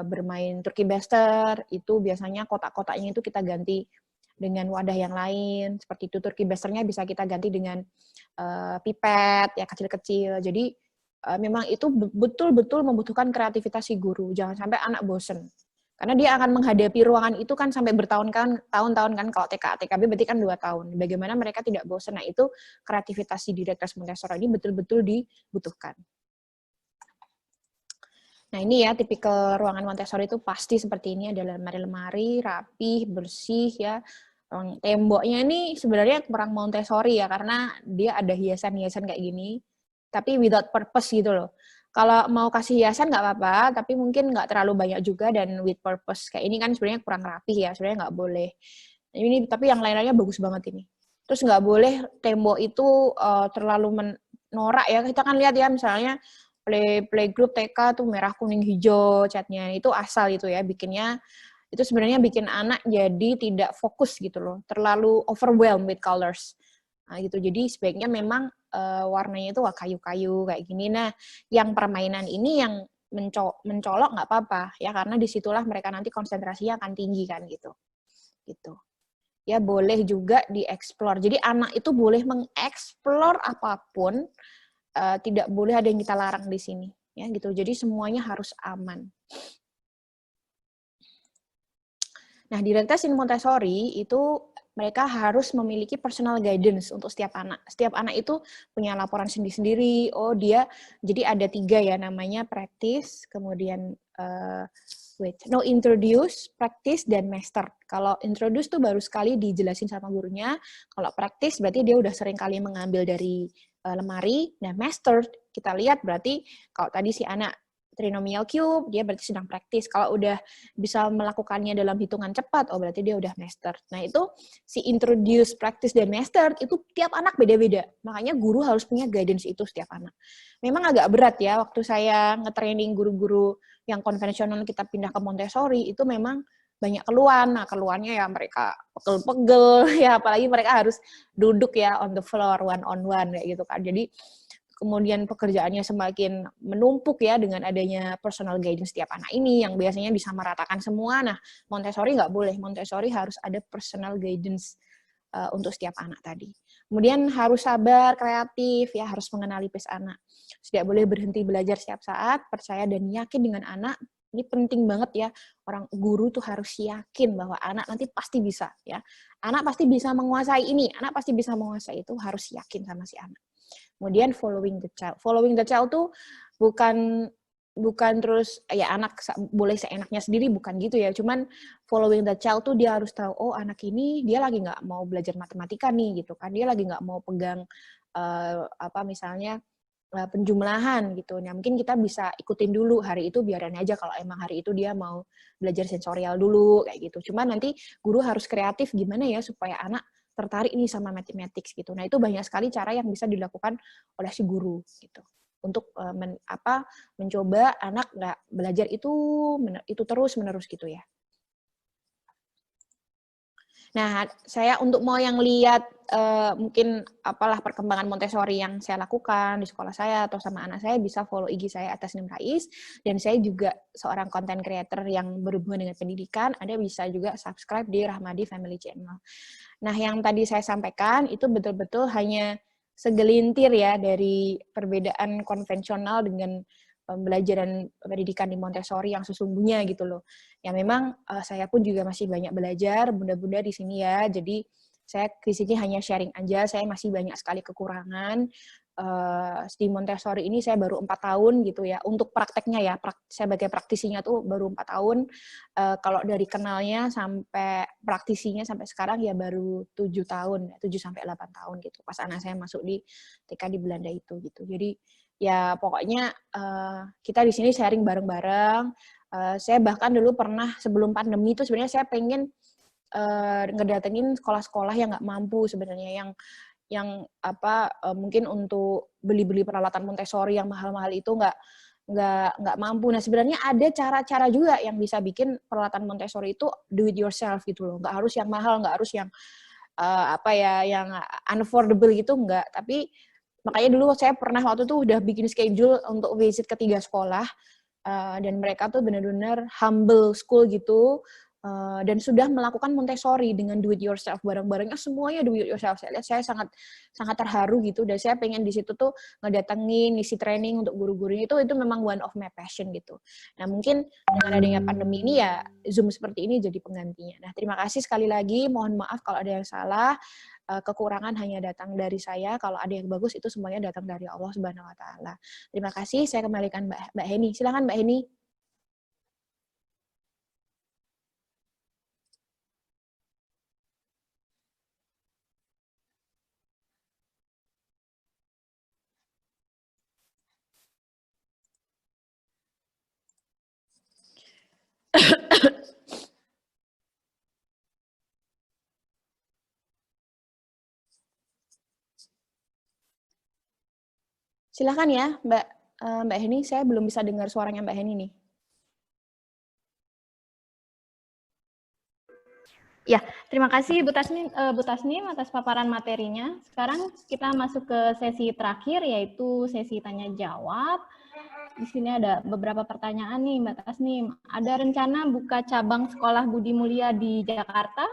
bermain turkey baster, itu biasanya kotak-kotaknya itu kita ganti dengan wadah yang lain. Seperti itu, turkey basternya bisa kita ganti dengan pipet ya kecil-kecil. Jadi memang itu betul-betul membutuhkan kreativitas si guru. Jangan sampai anak bosen. Karena dia akan menghadapi ruangan itu kan sampai tahun-tahun kan. Kalau TKB berarti kan 2 tahun. Bagaimana mereka tidak bosen. Nah itu kreativitas si directress Montessori ini betul-betul dibutuhkan. Nah ini ya tipikal ruangan Montessori itu pasti seperti ini, ada lemari-lemari, rapih, bersih ya. Temboknya ini sebenarnya kurang Montessori ya, karena dia ada hiasan-hiasan kayak gini, tapi without purpose gitu loh. Kalau mau kasih hiasan nggak apa-apa, tapi mungkin nggak terlalu banyak juga, dan with purpose. Kayak ini kan sebenarnya kurang rapih ya, sebenarnya nggak boleh. Ini tapi yang lain-lainnya bagus banget ini. Terus nggak boleh tembok itu terlalu norak ya. Kita kan lihat ya misalnya playgroup TK tuh merah kuning hijau catnya, itu asal itu ya bikinnya. Itu sebenarnya bikin anak jadi tidak fokus gitu loh, terlalu overwhelmed with colors. Nah, gitu. Jadi sebaiknya memang warnanya itu kayu-kayu kayak gini. Nah, yang permainan ini yang mencolok nggak apa-apa ya, karena disitulah mereka nanti konsentrasinya akan tinggi kan gitu. Gitu. Ya boleh juga dieksplor. Jadi anak itu boleh mengeksplor apapun, tidak boleh ada yang kita larang di sini ya gitu. Jadi semuanya harus aman. Nah, di Directress in Montessori itu mereka harus memiliki personal guidance untuk setiap anak. Setiap anak itu punya laporan sendiri-sendiri. Oh, dia jadi ada 3 ya, namanya practice, kemudian introduce, practice, dan master. Kalau introduce tuh baru sekali dijelasin sama gurunya. Kalau practice berarti dia udah sering kali mengambil dari lemari. Nah, master kita lihat berarti kalau tadi si anak trinomial cube, dia berarti sedang praktis. Kalau udah bisa melakukannya dalam hitungan cepat, oh berarti dia udah master. Nah itu si introduce, practice, dan master, itu tiap anak beda-beda. Makanya guru harus punya guidance itu setiap anak. Memang agak berat ya, waktu saya nge-training guru-guru yang konvensional kita pindah ke Montessori, itu memang banyak keluhan. Nah keluhannya ya mereka pegel-pegel, ya apalagi mereka harus duduk ya on the floor, one-on-one, kayak gitu kan. Jadi kemudian pekerjaannya semakin menumpuk ya dengan adanya personal guidance setiap anak ini yang biasanya disamaratakan semua. Nah, Montessori nggak boleh. Montessori harus ada personal guidance untuk setiap anak tadi. Kemudian harus sabar, kreatif, ya harus mengenali pace anak. Tidak boleh berhenti belajar setiap saat, percaya dan yakin dengan anak. Ini penting banget ya, orang guru tuh harus yakin bahwa anak nanti pasti bisa ya. Anak pasti bisa menguasai ini, anak pasti bisa menguasai itu, harus yakin sama si anak. Kemudian following the child. Following the child tuh bukan terus ya anak boleh seenaknya sendiri, bukan gitu ya. Cuman following the child tuh dia harus tahu, oh anak ini dia lagi nggak mau belajar matematika nih gitu kan. Dia lagi nggak mau pegang misalnya penjumlahan gitu. Nah, mungkin kita bisa ikutin dulu hari itu, biarin aja kalau emang hari itu dia mau belajar sensorial dulu kayak gitu. Cuman nanti guru harus kreatif gimana ya supaya anak tertarik nih sama mathematics gitu. Nah, itu banyak sekali cara yang bisa dilakukan oleh si guru gitu. Untuk mencoba anak nggak belajar itu terus-menerus gitu ya. Nah, saya untuk mau yang lihat mungkin apalah perkembangan Montessori yang saya lakukan di sekolah saya atau sama anak saya, bisa follow IG saya @tasnim_rais, dan saya juga seorang content creator yang berhubungan dengan pendidikan. Anda bisa juga subscribe di Rahmadi Family Channel. Nah, yang tadi saya sampaikan itu betul-betul hanya segelintir ya dari perbedaan konvensional dengan pembelajaran pendidikan di Montessori yang sesungguhnya gitu loh. Ya memang saya pun juga masih banyak belajar, bunda-bunda di sini ya. Jadi saya di sini hanya sharing aja, saya masih banyak sekali kekurangan. Di Montessori ini saya baru 4 tahun gitu ya. Untuk prakteknya ya, saya sebagai praktisinya tuh baru 4 tahun. Kalau dari kenalnya sampai praktisinya sampai sekarang ya baru 7 tahun, 7 sampai 8 tahun gitu. Pas anak saya masuk di TK di Belanda itu gitu. Jadi ya pokoknya kita di sini sharing bareng-bareng. Saya bahkan dulu pernah sebelum pandemi itu sebenarnya saya pengen ngedatengin sekolah-sekolah yang nggak mampu sebenarnya, mungkin untuk beli-beli peralatan Montessori yang mahal-mahal itu nggak mampu. Nah, sebenarnya ada cara-cara juga yang bisa bikin peralatan Montessori itu do it yourself gitu loh. Nggak harus yang mahal, nggak harus yang yang unaffordable gitu, nggak. Tapi makanya dulu saya pernah waktu itu udah bikin schedule untuk visit ke 3 sekolah, dan mereka tuh benar-benar humble school gitu, dan sudah melakukan Montessori dengan do it yourself, barang-barangnya semuanya do it yourself. Saya lihat, saya sangat sangat terharu gitu, dan saya pengen di situ tuh ngedatengin, ngisi training untuk guru-gurunya, itu memang one of my passion gitu. Nah, mungkin dengan adanya pandemi ini ya Zoom seperti ini jadi penggantinya. Nah, terima kasih sekali lagi, mohon maaf kalau ada yang salah. Kekurangan hanya datang dari saya, kalau ada yang bagus itu semuanya datang dari Allah Subhanahu wa taala. Terima kasih, saya kembalikan Mbak Heni. Silakan Mbak Heni. Silakan ya, Mbak Heni. Saya belum bisa dengar suaranya Mbak Heni nih. Ya, terima kasih Bu Tasnim atas paparan materinya. Sekarang kita masuk ke sesi terakhir, yaitu sesi tanya jawab. Di sini ada beberapa pertanyaan nih, Mbak Tasnim. Ada rencana buka cabang sekolah Budi Mulia di Jakarta?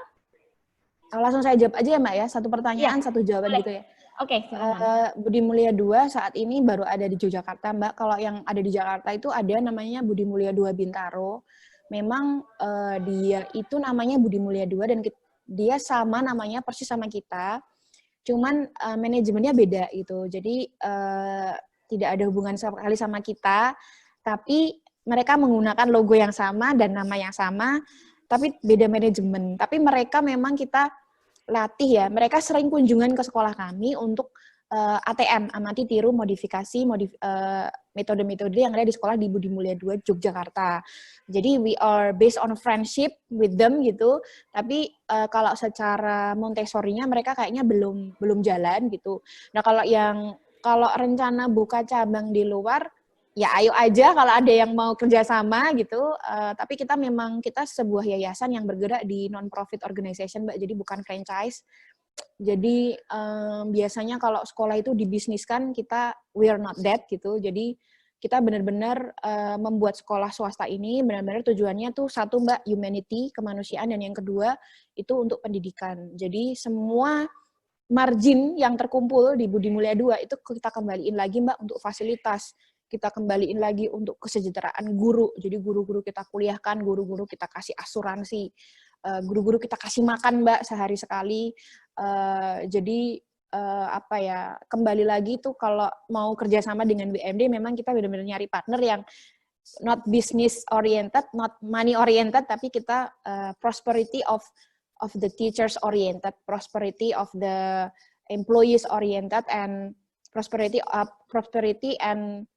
Langsung saya jawab aja ya Mbak ya, satu pertanyaan, Ya, satu jawaban boleh. gitu ya. Oke, silakan. Budi Mulia 2 saat ini baru ada di Yogyakarta, Mbak. Kalau yang ada di Jakarta itu ada namanya Budi Mulia 2 Bintaro. Memang dia itu namanya Budi Mulia 2 dan dia sama namanya persis sama kita. Cuman manajemennya beda gitu. Jadi tidak ada hubungan sekali sama kita, tapi mereka menggunakan logo yang sama dan nama yang sama, tapi beda manajemen. Tapi mereka memang kita latih ya, mereka sering kunjungan ke sekolah kami untuk ATM, amati, tiru, modifikasi, metode-metode yang ada di sekolah di Budi Mulia 2 Yogyakarta. Jadi we are based on friendship with them gitu, tapi kalau secara Montessori-nya mereka kayaknya belum jalan gitu. Nah, kalau rencana buka cabang di luar, ya ayo aja kalau ada yang mau kerjasama gitu, tapi kita sebuah yayasan yang bergerak di non-profit organization, Mbak, jadi bukan franchise. Jadi biasanya kalau sekolah itu dibisniskan, we are not that gitu, jadi kita benar-benar membuat sekolah swasta ini, benar-benar tujuannya tuh satu Mbak, humanity, kemanusiaan, dan yang kedua itu untuk pendidikan. Jadi semua margin yang terkumpul di Budi Mulia 2 itu kita kembaliin lagi Mbak untuk fasilitas, kita kembaliin lagi untuk kesejahteraan guru. Jadi guru-guru kita kuliahkan, guru-guru kita kasih asuransi, guru-guru kita kasih makan Mbak sehari sekali. Jadi kembali lagi tuh kalau mau kerjasama dengan BMD memang kita benar-benar nyari partner yang not business oriented, not money oriented, tapi kita prosperity of the teachers oriented, prosperity of the employees oriented, and prosperity and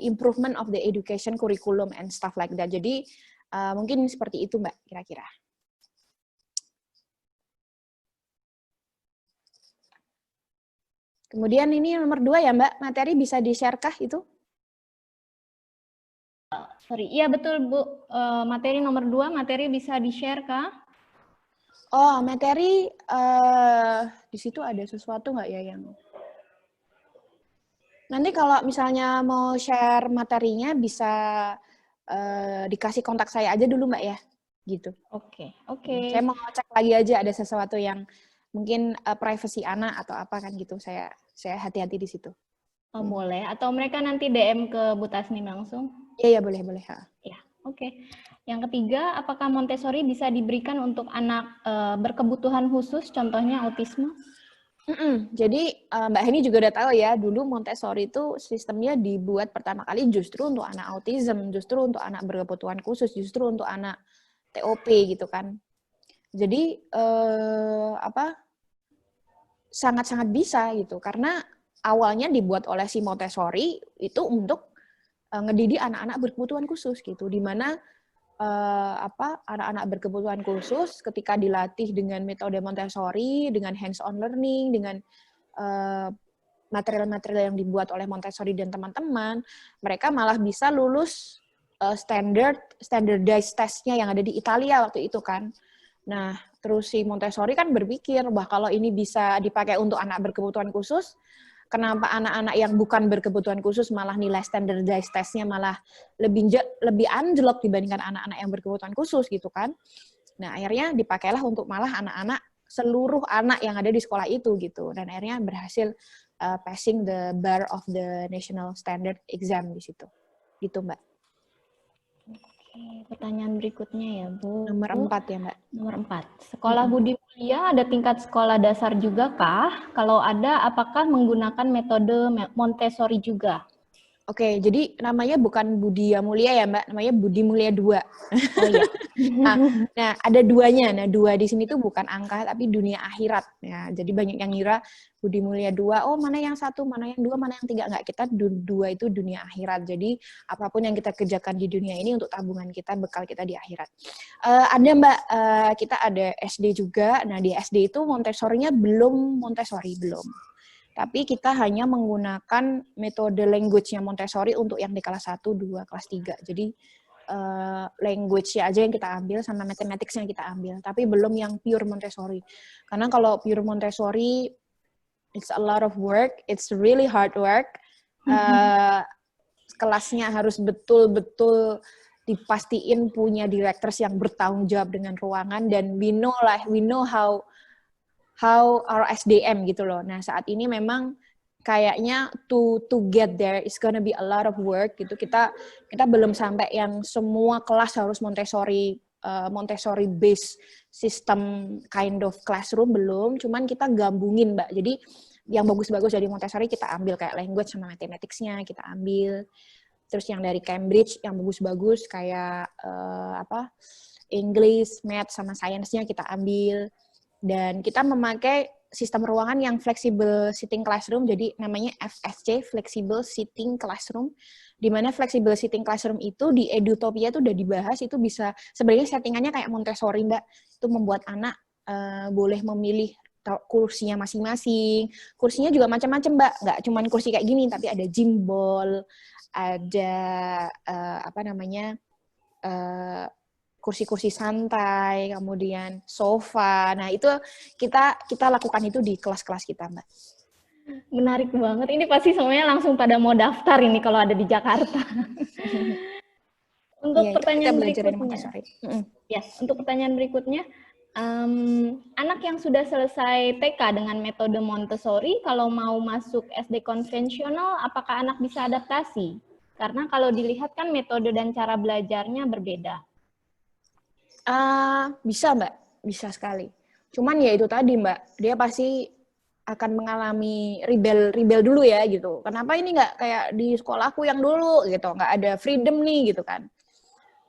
improvement of the education curriculum and stuff like that. Jadi mungkin seperti itu Mbak kira-kira. Kemudian ini nomor 2 ya Mbak, materi bisa di-share kah itu? Sorry, iya betul Bu, materi nomor 2, materi bisa di-share kah? Oh, materi di situ ada sesuatu nggak ya yang... Nanti kalau misalnya mau share materinya bisa dikasih kontak saya aja dulu Mbak ya, gitu. Oke. Saya mau cek lagi aja ada sesuatu yang mungkin privacy anak atau apa kan gitu. Saya hati-hati di situ. Oh, boleh. Atau mereka nanti DM ke Bu Tasnim langsung? Iya, boleh. Ya, oke. Yang ketiga, apakah Montessori bisa diberikan untuk anak berkebutuhan khusus, contohnya autisme? Jadi Mbak Heni juga udah tahu ya, dulu Montessori itu sistemnya dibuat pertama kali justru untuk anak autism, justru untuk anak berkebutuhan khusus, justru untuk anak TOP gitu kan. Jadi sangat-sangat bisa gitu, karena awalnya dibuat oleh si Montessori itu untuk ngedidik anak-anak berkebutuhan khusus gitu, di mana anak-anak berkebutuhan khusus ketika dilatih dengan metode Montessori, dengan hands-on learning, dengan material-material yang dibuat oleh Montessori dan teman-teman, mereka malah bisa lulus standardized testnya yang ada di Italia waktu itu kan. Nah, terus si Montessori kan berpikir, wah kalau ini bisa dipakai untuk anak berkebutuhan khusus, kenapa anak-anak yang bukan berkebutuhan khusus malah nilai standardized testnya malah lebih anjlok dibandingkan anak-anak yang berkebutuhan khusus gitu kan. Nah, akhirnya dipakailah untuk malah anak-anak, seluruh anak yang ada di sekolah itu gitu. Dan akhirnya berhasil passing the bar of the national standard exam di situ. Gitu, Mbak. Oke, pertanyaan berikutnya ya, Bu. Nomor 4 ya, Mbak. Nomor 4. Sekolah Budi Mulia ada tingkat sekolah dasar juga kah? Kalau ada, apakah menggunakan metode Montessori juga? Oke, jadi namanya bukan Budi Mulia ya, Mbak, namanya Budi Mulia 2. Oh iya. Nah, ada 2-nya. Nah, 2 di sini tuh bukan angka, tapi dunia akhirat. Ya, jadi banyak yang ngira Budi Mulia 2, oh mana yang 1, mana yang 2, mana yang 3. Enggak, kita 2 itu dunia akhirat. Jadi, apapun yang kita kerjakan di dunia ini untuk tabungan kita, bekal kita di akhirat. Ada, Mbak, kita ada SD juga. Nah, di SD itu Montessori-nya belum Montessori, belum. Tapi kita hanya menggunakan metode language-nya Montessori untuk yang di kelas 1, 2, kelas 3. Jadi, language-nya aja yang kita ambil, sama mathematics yang kita ambil. Tapi belum yang pure Montessori. Karena kalau pure Montessori, it's a lot of work, it's really hard work. Kelasnya harus betul-betul dipastiin punya directors yang bertanggung jawab dengan ruangan, dan we know how our SDM gitu loh. Nah, saat ini memang kayaknya to get there is gonna be a lot of work gitu. Kita belum sampai yang semua kelas harus Montessori based system kind of classroom, belum. Cuman kita gabungin, Mbak. Jadi yang bagus-bagus dari Montessori kita ambil, kayak language sama mathematics-nya kita ambil. Terus yang dari Cambridge yang bagus-bagus kayak English, Math sama Science-nya kita ambil. Dan kita memakai sistem ruangan yang flexible sitting classroom, jadi namanya FSC, flexible sitting classroom, di mana flexible sitting classroom itu di Edutopia itu udah dibahas, itu bisa, sebenarnya settingannya kayak Montessori, Mbak, itu membuat anak boleh memilih kursinya masing-masing, kursinya juga macam-macam, Mbak, nggak cuma kursi kayak gini, tapi ada gym ball, ada kursi-kursi santai, kemudian sofa. Nah, itu kita lakukan itu di kelas-kelas kita, Mbak. Menarik banget. Ini pasti semuanya langsung pada mau daftar ini kalau ada di Jakarta. Untuk pertanyaan berikutnya. Yes, untuk pertanyaan berikutnya, anak yang sudah selesai TK dengan metode Montessori, kalau mau masuk SD konvensional, apakah anak bisa adaptasi? Karena kalau dilihat kan metode dan cara belajarnya berbeda. Bisa, Mbak, bisa sekali. Cuman ya itu tadi, Mbak, dia pasti akan mengalami rebel dulu ya gitu. Kenapa ini nggak kayak di sekolahku yang dulu gitu, nggak ada freedom nih gitu kan.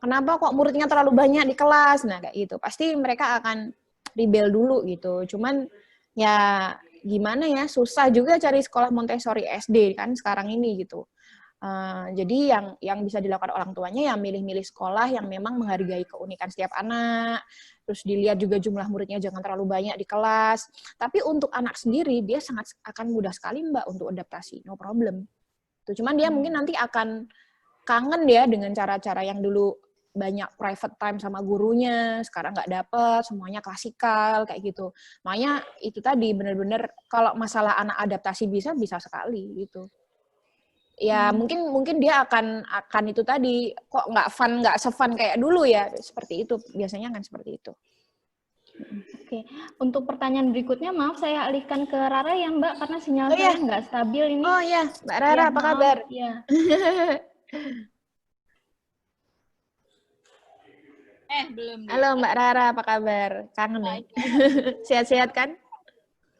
Kenapa kok muridnya terlalu banyak di kelas? Nah kayak gitu. Pasti mereka akan rebel dulu gitu. Cuman ya gimana ya, susah juga cari sekolah Montessori SD kan sekarang ini gitu. Jadi yang bisa dilakukan orang tuanya ya milih-milih sekolah yang memang menghargai keunikan setiap anak, terus dilihat juga jumlah muridnya jangan terlalu banyak di kelas. Tapi untuk anak sendiri dia sangat akan mudah sekali, Mbak, untuk adaptasi, no problem. Tuh, cuman dia mungkin nanti akan kangen ya dengan cara-cara yang dulu banyak private time sama gurunya, sekarang nggak dapet, semuanya klasikal kayak gitu. Makanya itu tadi benar-benar kalau masalah anak adaptasi bisa sekali gitu. Ya mungkin dia akan itu tadi kok nggak se-fun kayak dulu ya, seperti itu biasanya kan seperti itu. Oke, untuk pertanyaan berikutnya maaf saya alihkan ke Rara ya, Mbak, karena sinyal saya nggak stabil ini. Oh iya, Mbak Rara, apa kabar? Ya. Belum. Halo Mbak Rara, apa kabar? Kangen ya? Sehat-sehat kan?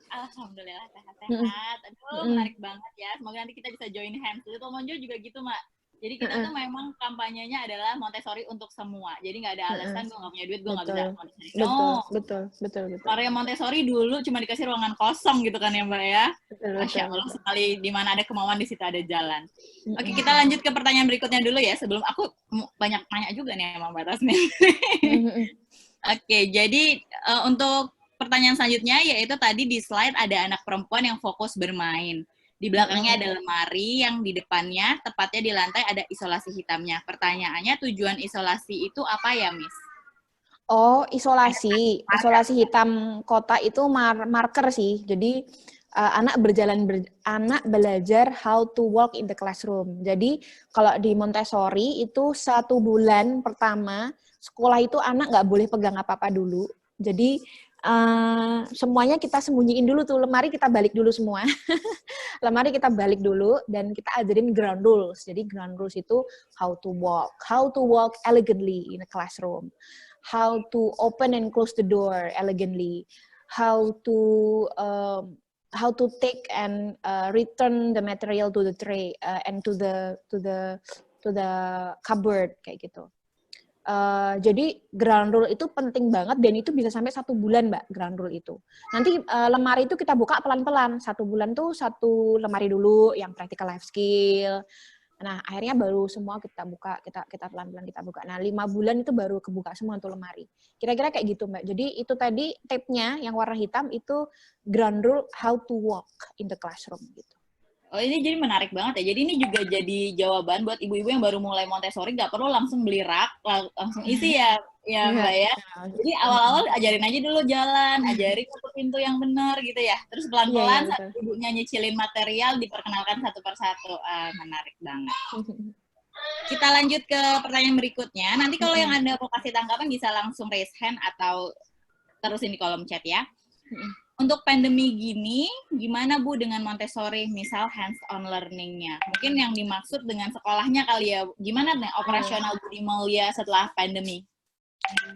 Alhamdulillah sehat-sehat. Aduh, menarik banget ya. Semoga nanti kita bisa join hands. Itu Monjo juga gitu, Mak. Jadi kita tuh memang kampanyenya adalah Montessori untuk semua. Jadi nggak ada alasan gue nggak punya duit, gue nggak bisa Montessori. Betul. Karya Montessori dulu cuma dikasih ruangan kosong gitu kan ya, Mbak ya. Masya Allah, sekali di mana ada kemauan di situ ada jalan. Oke, kita lanjut ke pertanyaan berikutnya dulu ya. Sebelum aku banyak nanya juga nih sama Mbak Tasmin. Oke, jadi untuk pertanyaan selanjutnya, yaitu tadi di slide ada anak perempuan yang fokus bermain. Di belakangnya ada lemari, yang di depannya, tepatnya di lantai, ada isolasi hitamnya. Pertanyaannya, tujuan isolasi itu apa ya, Miss? Oh, isolasi. Isolasi hitam kotak itu marker sih. Jadi anak belajar how to walk in the classroom. Jadi kalau di Montessori itu 1 bulan pertama sekolah itu anak nggak boleh pegang apa-apa dulu. Jadi semuanya kita sembunyiin dulu tuh, lemari kita balik dulu semua. Lemari kita balik dulu dan kita ajarin ground rules. Jadi ground rules itu how to walk elegantly in a classroom, how to open and close the door elegantly, how to take and return the material to the tray and to the cupboard kayak gitu. Jadi ground rule itu penting banget dan itu bisa sampai 1 bulan, Mbak, ground rule itu. Nanti lemari itu kita buka pelan-pelan. 1 bulan tuh 1 lemari dulu yang practical life skill. Nah, akhirnya baru semua kita buka, kita pelan-pelan kita buka. Nah, 5 bulan itu baru kebuka semua tuh lemari. Kira-kira kayak gitu, Mbak. Jadi itu tadi tape-nya yang warna hitam itu ground rule how to walk in the classroom gitu. Oh, ini jadi menarik banget ya. Jadi ini juga jadi jawaban buat ibu-ibu yang baru mulai Montessori, nggak perlu langsung beli rak, langsung isi ya Mbak ya. Jadi awal-awal ajarin aja dulu jalan, ajarin satu pintu yang benar gitu ya. Terus pelan-pelan saat ibunya nyicilin material, diperkenalkan satu persatu. Menarik banget. Kita lanjut ke pertanyaan berikutnya. Nanti kalau yang Anda mau kasih tanggapan bisa langsung raise hand atau terusin di kolom chat ya. Untuk pandemi gini, gimana Bu dengan Montessori, misal hands-on learning-nya? Mungkin yang dimaksud dengan sekolahnya kali ya, gimana nih operasional Budi Maulia setelah pandemi?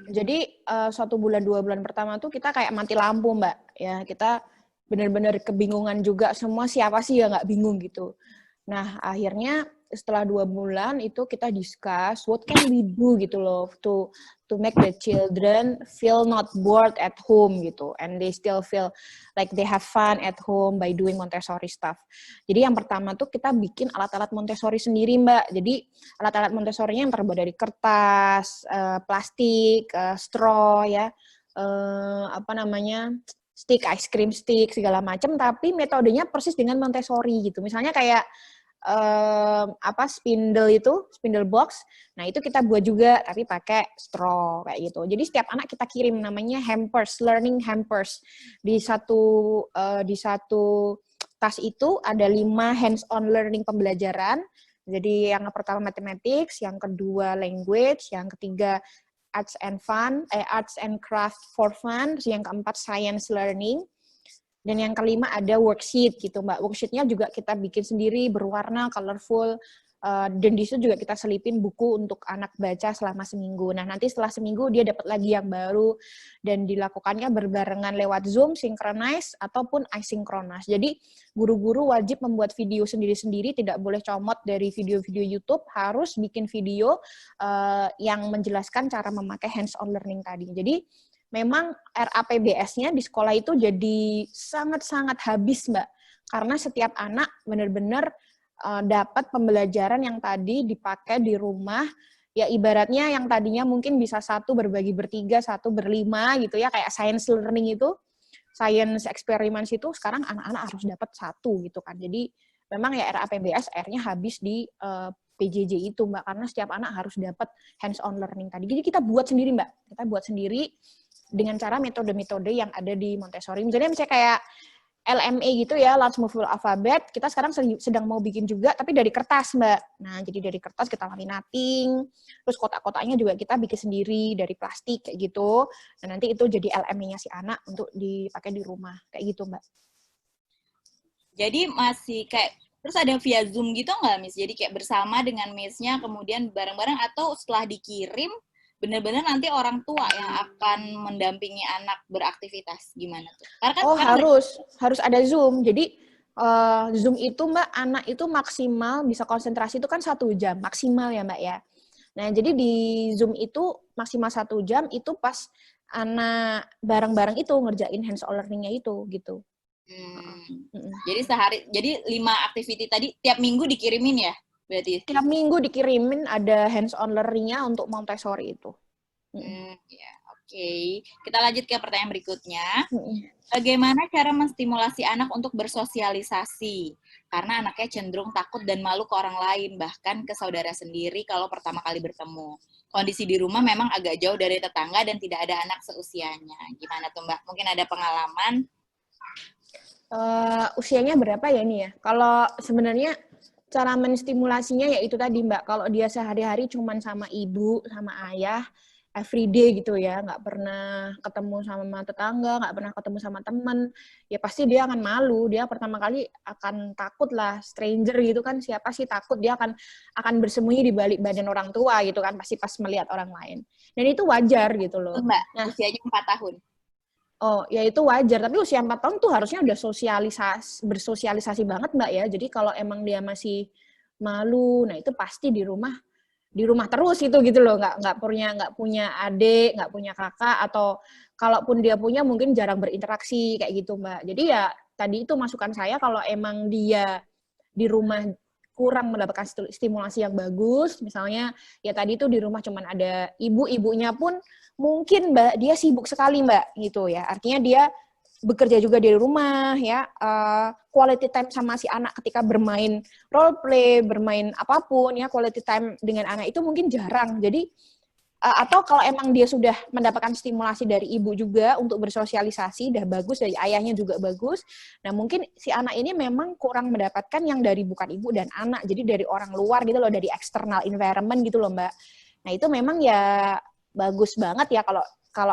Jadi 1 bulan, 2 bulan pertama tuh kita kayak mati lampu, Mbak. Ya, kita benar-benar kebingungan juga, semua siapa sih yang nggak bingung gitu. Nah, akhirnya setelah 2 bulan itu kita discuss what can we do gitu loh to make the children feel not bored at home gitu and they still feel like they have fun at home by doing Montessori stuff. Jadi yang pertama tuh kita bikin alat-alat Montessori sendiri, Mbak. Jadi alat-alat Montessori-nya yang terbuat dari kertas, plastik, straw ya, stick, ice cream stick, segala macam, tapi metodenya persis dengan Montessori gitu. Misalnya kayak spindle box. Nah, itu kita buat juga tapi pakai straw kayak gitu. Jadi setiap anak kita kirim namanya hampers, learning hampers. Di satu tas itu ada 5 hands-on learning pembelajaran. Jadi yang pertama mathematics, yang kedua language, yang ketiga arts and craft for fun, terus yang keempat science learning. Dan yang kelima ada worksheet gitu, Mbak. Worksheet-nya juga kita bikin sendiri, berwarna, colorful, dan di situ juga kita selipin buku untuk anak baca selama seminggu. Nah, nanti setelah seminggu dia dapat lagi yang baru, dan dilakukannya berbarengan lewat Zoom, synchronize, ataupun asynchronous. Jadi, guru-guru wajib membuat video sendiri-sendiri, tidak boleh comot dari video-video YouTube, harus bikin video yang menjelaskan cara memakai hands-on learning tadi. Jadi, memang RAPBS-nya di sekolah itu jadi sangat-sangat habis, Mbak. Karena setiap anak benar-benar dapat pembelajaran yang tadi dipakai di rumah, ya ibaratnya yang tadinya mungkin bisa 1 berbagi bertiga, 1 berlima gitu ya, kayak science learning itu, science experiments itu sekarang anak-anak harus dapat 1 gitu kan. Jadi memang ya RAPBS akhirnya habis di PJJ itu, Mbak, karena setiap anak harus dapat hands-on learning tadi. Jadi kita buat sendiri, Mbak. Kita buat sendiri dengan cara metode-metode yang ada di Montessori. Misalnya kayak LMA gitu ya, Large Movable Alphabet, kita sekarang sedang mau bikin juga, tapi dari kertas, Mbak. Nah, jadi dari kertas kita laminating, terus kotak-kotaknya juga kita bikin sendiri dari plastik, kayak gitu. Dan nanti itu jadi LMA-nya si anak untuk dipakai di rumah, kayak gitu, Mbak. Jadi masih kayak, terus ada via Zoom gitu nggak, Miss? Jadi kayak bersama dengan Miss-nya, kemudian bareng-bareng, atau setelah dikirim, benar-benar nanti orang tua yang akan mendampingi anak beraktivitas, gimana tuh? Karena kan harus ada Zoom. Jadi Zoom itu, Mbak, anak itu maksimal bisa konsentrasi itu kan 1 jam maksimal ya, Mbak ya. Nah, jadi di Zoom itu maksimal 1 jam itu pas anak bareng-bareng itu ngerjain hands-on learning-nya itu gitu. Jadi 5 activity tadi tiap minggu dikirimin ya? Berarti tiap minggu dikirimin ada hands-on learning-nya untuk Montessori itu. Ya, oke. Oke, kita lanjut ke pertanyaan berikutnya. Bagaimana cara menstimulasi anak untuk bersosialisasi? Karena anaknya cenderung takut dan malu ke orang lain, bahkan ke saudara sendiri kalau pertama kali bertemu. Kondisi di rumah memang agak jauh dari tetangga dan tidak ada anak seusianya. Gimana tuh Mbak? Mungkin ada pengalaman? Usianya berapa ya ini ya? Kalau sebenarnya cara menstimulasinya ya itu tadi Mbak, kalau dia sehari-hari cuman sama ibu, sama ayah, everyday gitu ya, nggak pernah ketemu sama tetangga, nggak pernah ketemu sama teman, ya pasti dia akan malu, dia pertama kali akan takut lah, stranger gitu kan, siapa sih takut, dia akan bersembunyi di balik badan orang tua gitu kan, pasti pas melihat orang lain. Dan itu wajar gitu loh. Mbak, Nah, usianya 4 tahun. Oh, ya itu wajar. Tapi usia 4 tahun tuh harusnya udah bersosialisasi banget, Mbak ya. Jadi kalau emang dia masih malu, nah itu pasti di rumah terus itu gitu loh. Nggak punya adik, nggak punya kakak, atau kalaupun dia punya mungkin jarang berinteraksi kayak gitu, Mbak. Jadi ya tadi itu masukan saya kalau emang dia di rumah kurang mendapatkan stimulasi yang bagus, misalnya ya tadi itu di rumah cuman ada ibunya pun mungkin Mbak dia sibuk sekali Mbak gitu ya, artinya dia bekerja juga di rumah ya, quality time sama si anak ketika bermain role play, bermain apapun ya, quality time dengan anak itu mungkin jarang. Jadi atau kalau emang dia sudah mendapatkan stimulasi dari ibu juga untuk bersosialisasi, udah bagus, dari ayahnya juga bagus, nah mungkin si anak ini memang kurang mendapatkan yang dari bukan ibu dan anak, jadi dari orang luar gitu loh, dari external environment gitu loh Mbak. Nah itu memang ya bagus banget ya kalau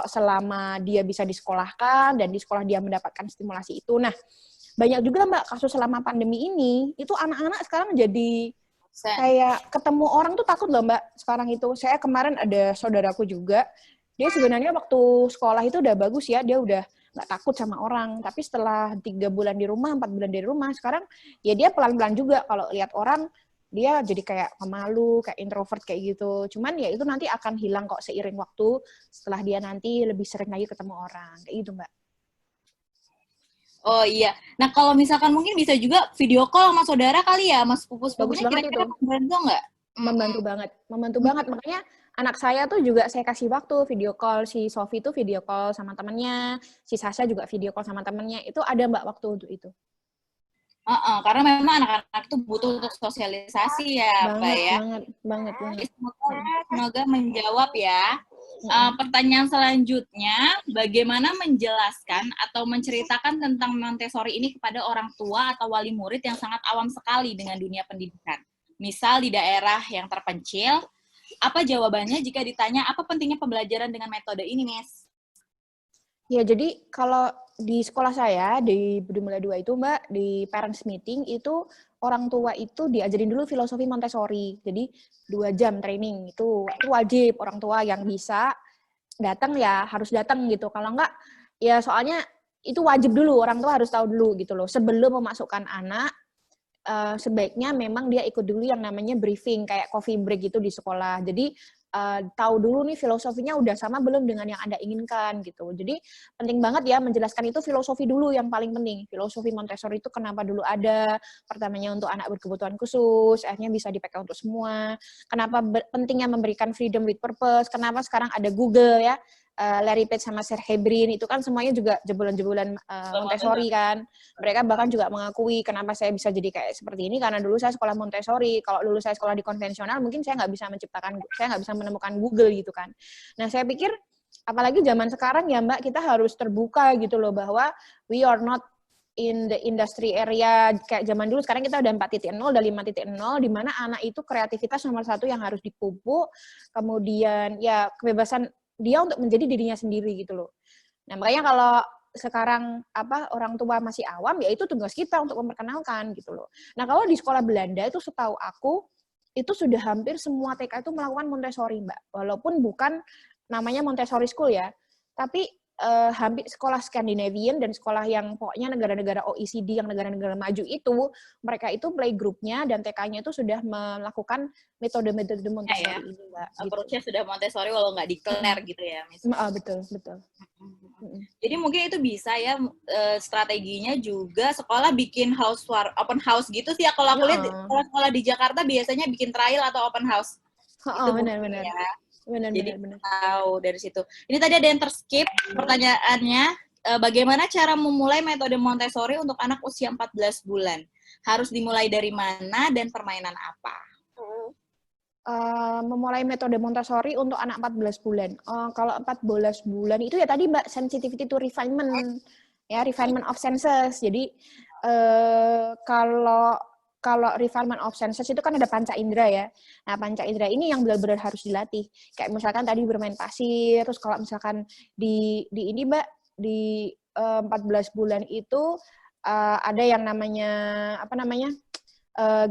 selama dia bisa disekolahkan dan di sekolah dia mendapatkan stimulasi itu. Nah banyak juga Mbak kasus selama pandemi ini, itu anak-anak sekarang jadi kayak ketemu orang tuh takut loh Mbak sekarang itu. Saya kemarin ada saudaraku juga, dia sebenarnya waktu sekolah itu udah bagus ya, dia udah nggak takut sama orang. Tapi setelah 3 bulan di rumah, 4 bulan di rumah, sekarang ya dia pelan-pelan juga kalau lihat orang, dia jadi kayak pemalu, kayak introvert kayak gitu. Cuman ya itu nanti akan hilang kok seiring waktu, setelah dia nanti lebih sering lagi ketemu orang, kayak gitu Mbak. Oh iya. Nah kalau misalkan mungkin bisa juga video call sama saudara kali ya, Mas sepupu-sepupunya kira-kira membantu nggak? Membantu banget. Makanya anak saya tuh juga saya kasih waktu video call, si Sofi tuh video call sama temennya, si Sasha juga video call sama temennya. Itu ada Mbak waktu untuk itu. Karena memang anak-anak tuh butuh untuk sosialisasi ya, Mbak ya. Banget. Semoga menjawab ya. Pertanyaan selanjutnya, bagaimana menjelaskan atau menceritakan tentang Montessori ini kepada orang tua atau wali murid yang sangat awam sekali dengan dunia pendidikan? Misal di daerah yang terpencil, apa jawabannya jika ditanya apa pentingnya pembelajaran dengan metode ini, Miss? Ya, jadi kalau di sekolah saya, di Budi Mulia 2 itu, Mbak, di parents meeting itu orang tua itu diajarin dulu filosofi Montessori. Jadi 2 jam training itu wajib, orang tua yang bisa datang ya harus datang gitu. Kalau enggak ya soalnya itu wajib dulu, orang tua harus tahu dulu gitu loh. Sebelum memasukkan anak, sebaiknya memang dia ikut dulu yang namanya briefing kayak coffee break gitu di sekolah. Jadi tahu dulu nih filosofinya udah sama belum dengan yang Anda inginkan gitu. Jadi penting banget ya menjelaskan itu filosofi dulu yang paling penting. Filosofi Montessori itu kenapa dulu ada, pertamanya untuk anak berkebutuhan khusus, akhirnya bisa dipakai untuk semua. Kenapa pentingnya memberikan freedom with purpose, kenapa sekarang ada Google ya, Larry Page sama Sergey Brin, itu kan semuanya juga jebolan-jebolan Montessori kan. Mereka bahkan juga mengakui kenapa saya bisa jadi kayak seperti ini, karena dulu saya sekolah Montessori. Kalau dulu saya sekolah di konvensional, mungkin saya nggak bisa menemukan Google gitu kan. Nah, saya pikir, apalagi zaman sekarang ya Mbak, kita harus terbuka gitu loh, bahwa we are not in the industry area kayak zaman dulu. Sekarang kita udah 4.0, udah 5.0, di mana anak itu kreativitas nomor 1 yang harus dipupuk, kemudian ya kebebasan dia untuk menjadi dirinya sendiri gitu loh. Nah, makanya kalau sekarang orang tua masih awam, ya itu tugas kita untuk memperkenalkan gitu loh. Nah, kalau di sekolah Belanda itu setahu aku itu sudah hampir semua TK itu melakukan Montessori, Mbak. Walaupun bukan namanya Montessori School ya, tapi hampir sekolah Scandinavian dan sekolah yang pokoknya negara-negara OECD, yang negara-negara maju itu, mereka itu playgroup-nya dan TK-nya itu sudah melakukan metode-metode Montessori ini, Mbak. Approach-nya sudah Montessori walau nggak declare gitu ya, Miss. Betul. Jadi mungkin itu bisa ya, strateginya juga sekolah bikin open house gitu sih ya. Kalau aku lihat sekolah di Jakarta biasanya bikin trial atau open house. Benar-benar. Ya. Jadi Benar. tahu dari situ. Ini tadi ada yang terskip pertanyaannya, bagaimana cara memulai metode Montessori untuk anak usia 14 bulan? Harus dimulai dari mana dan permainan apa? Memulai metode Montessori untuk anak 14 bulan. Kalau 14 bulan itu ya tadi Mbak, sensitivity to refinement, ya refinement of senses. Jadi kalau refinement of senses itu kan ada panca indera ya. Nah, panca indera ini yang benar-benar harus dilatih. Kayak misalkan tadi bermain pasir, terus kalau misalkan di ini Mbak, di 14 bulan itu ada yang namanya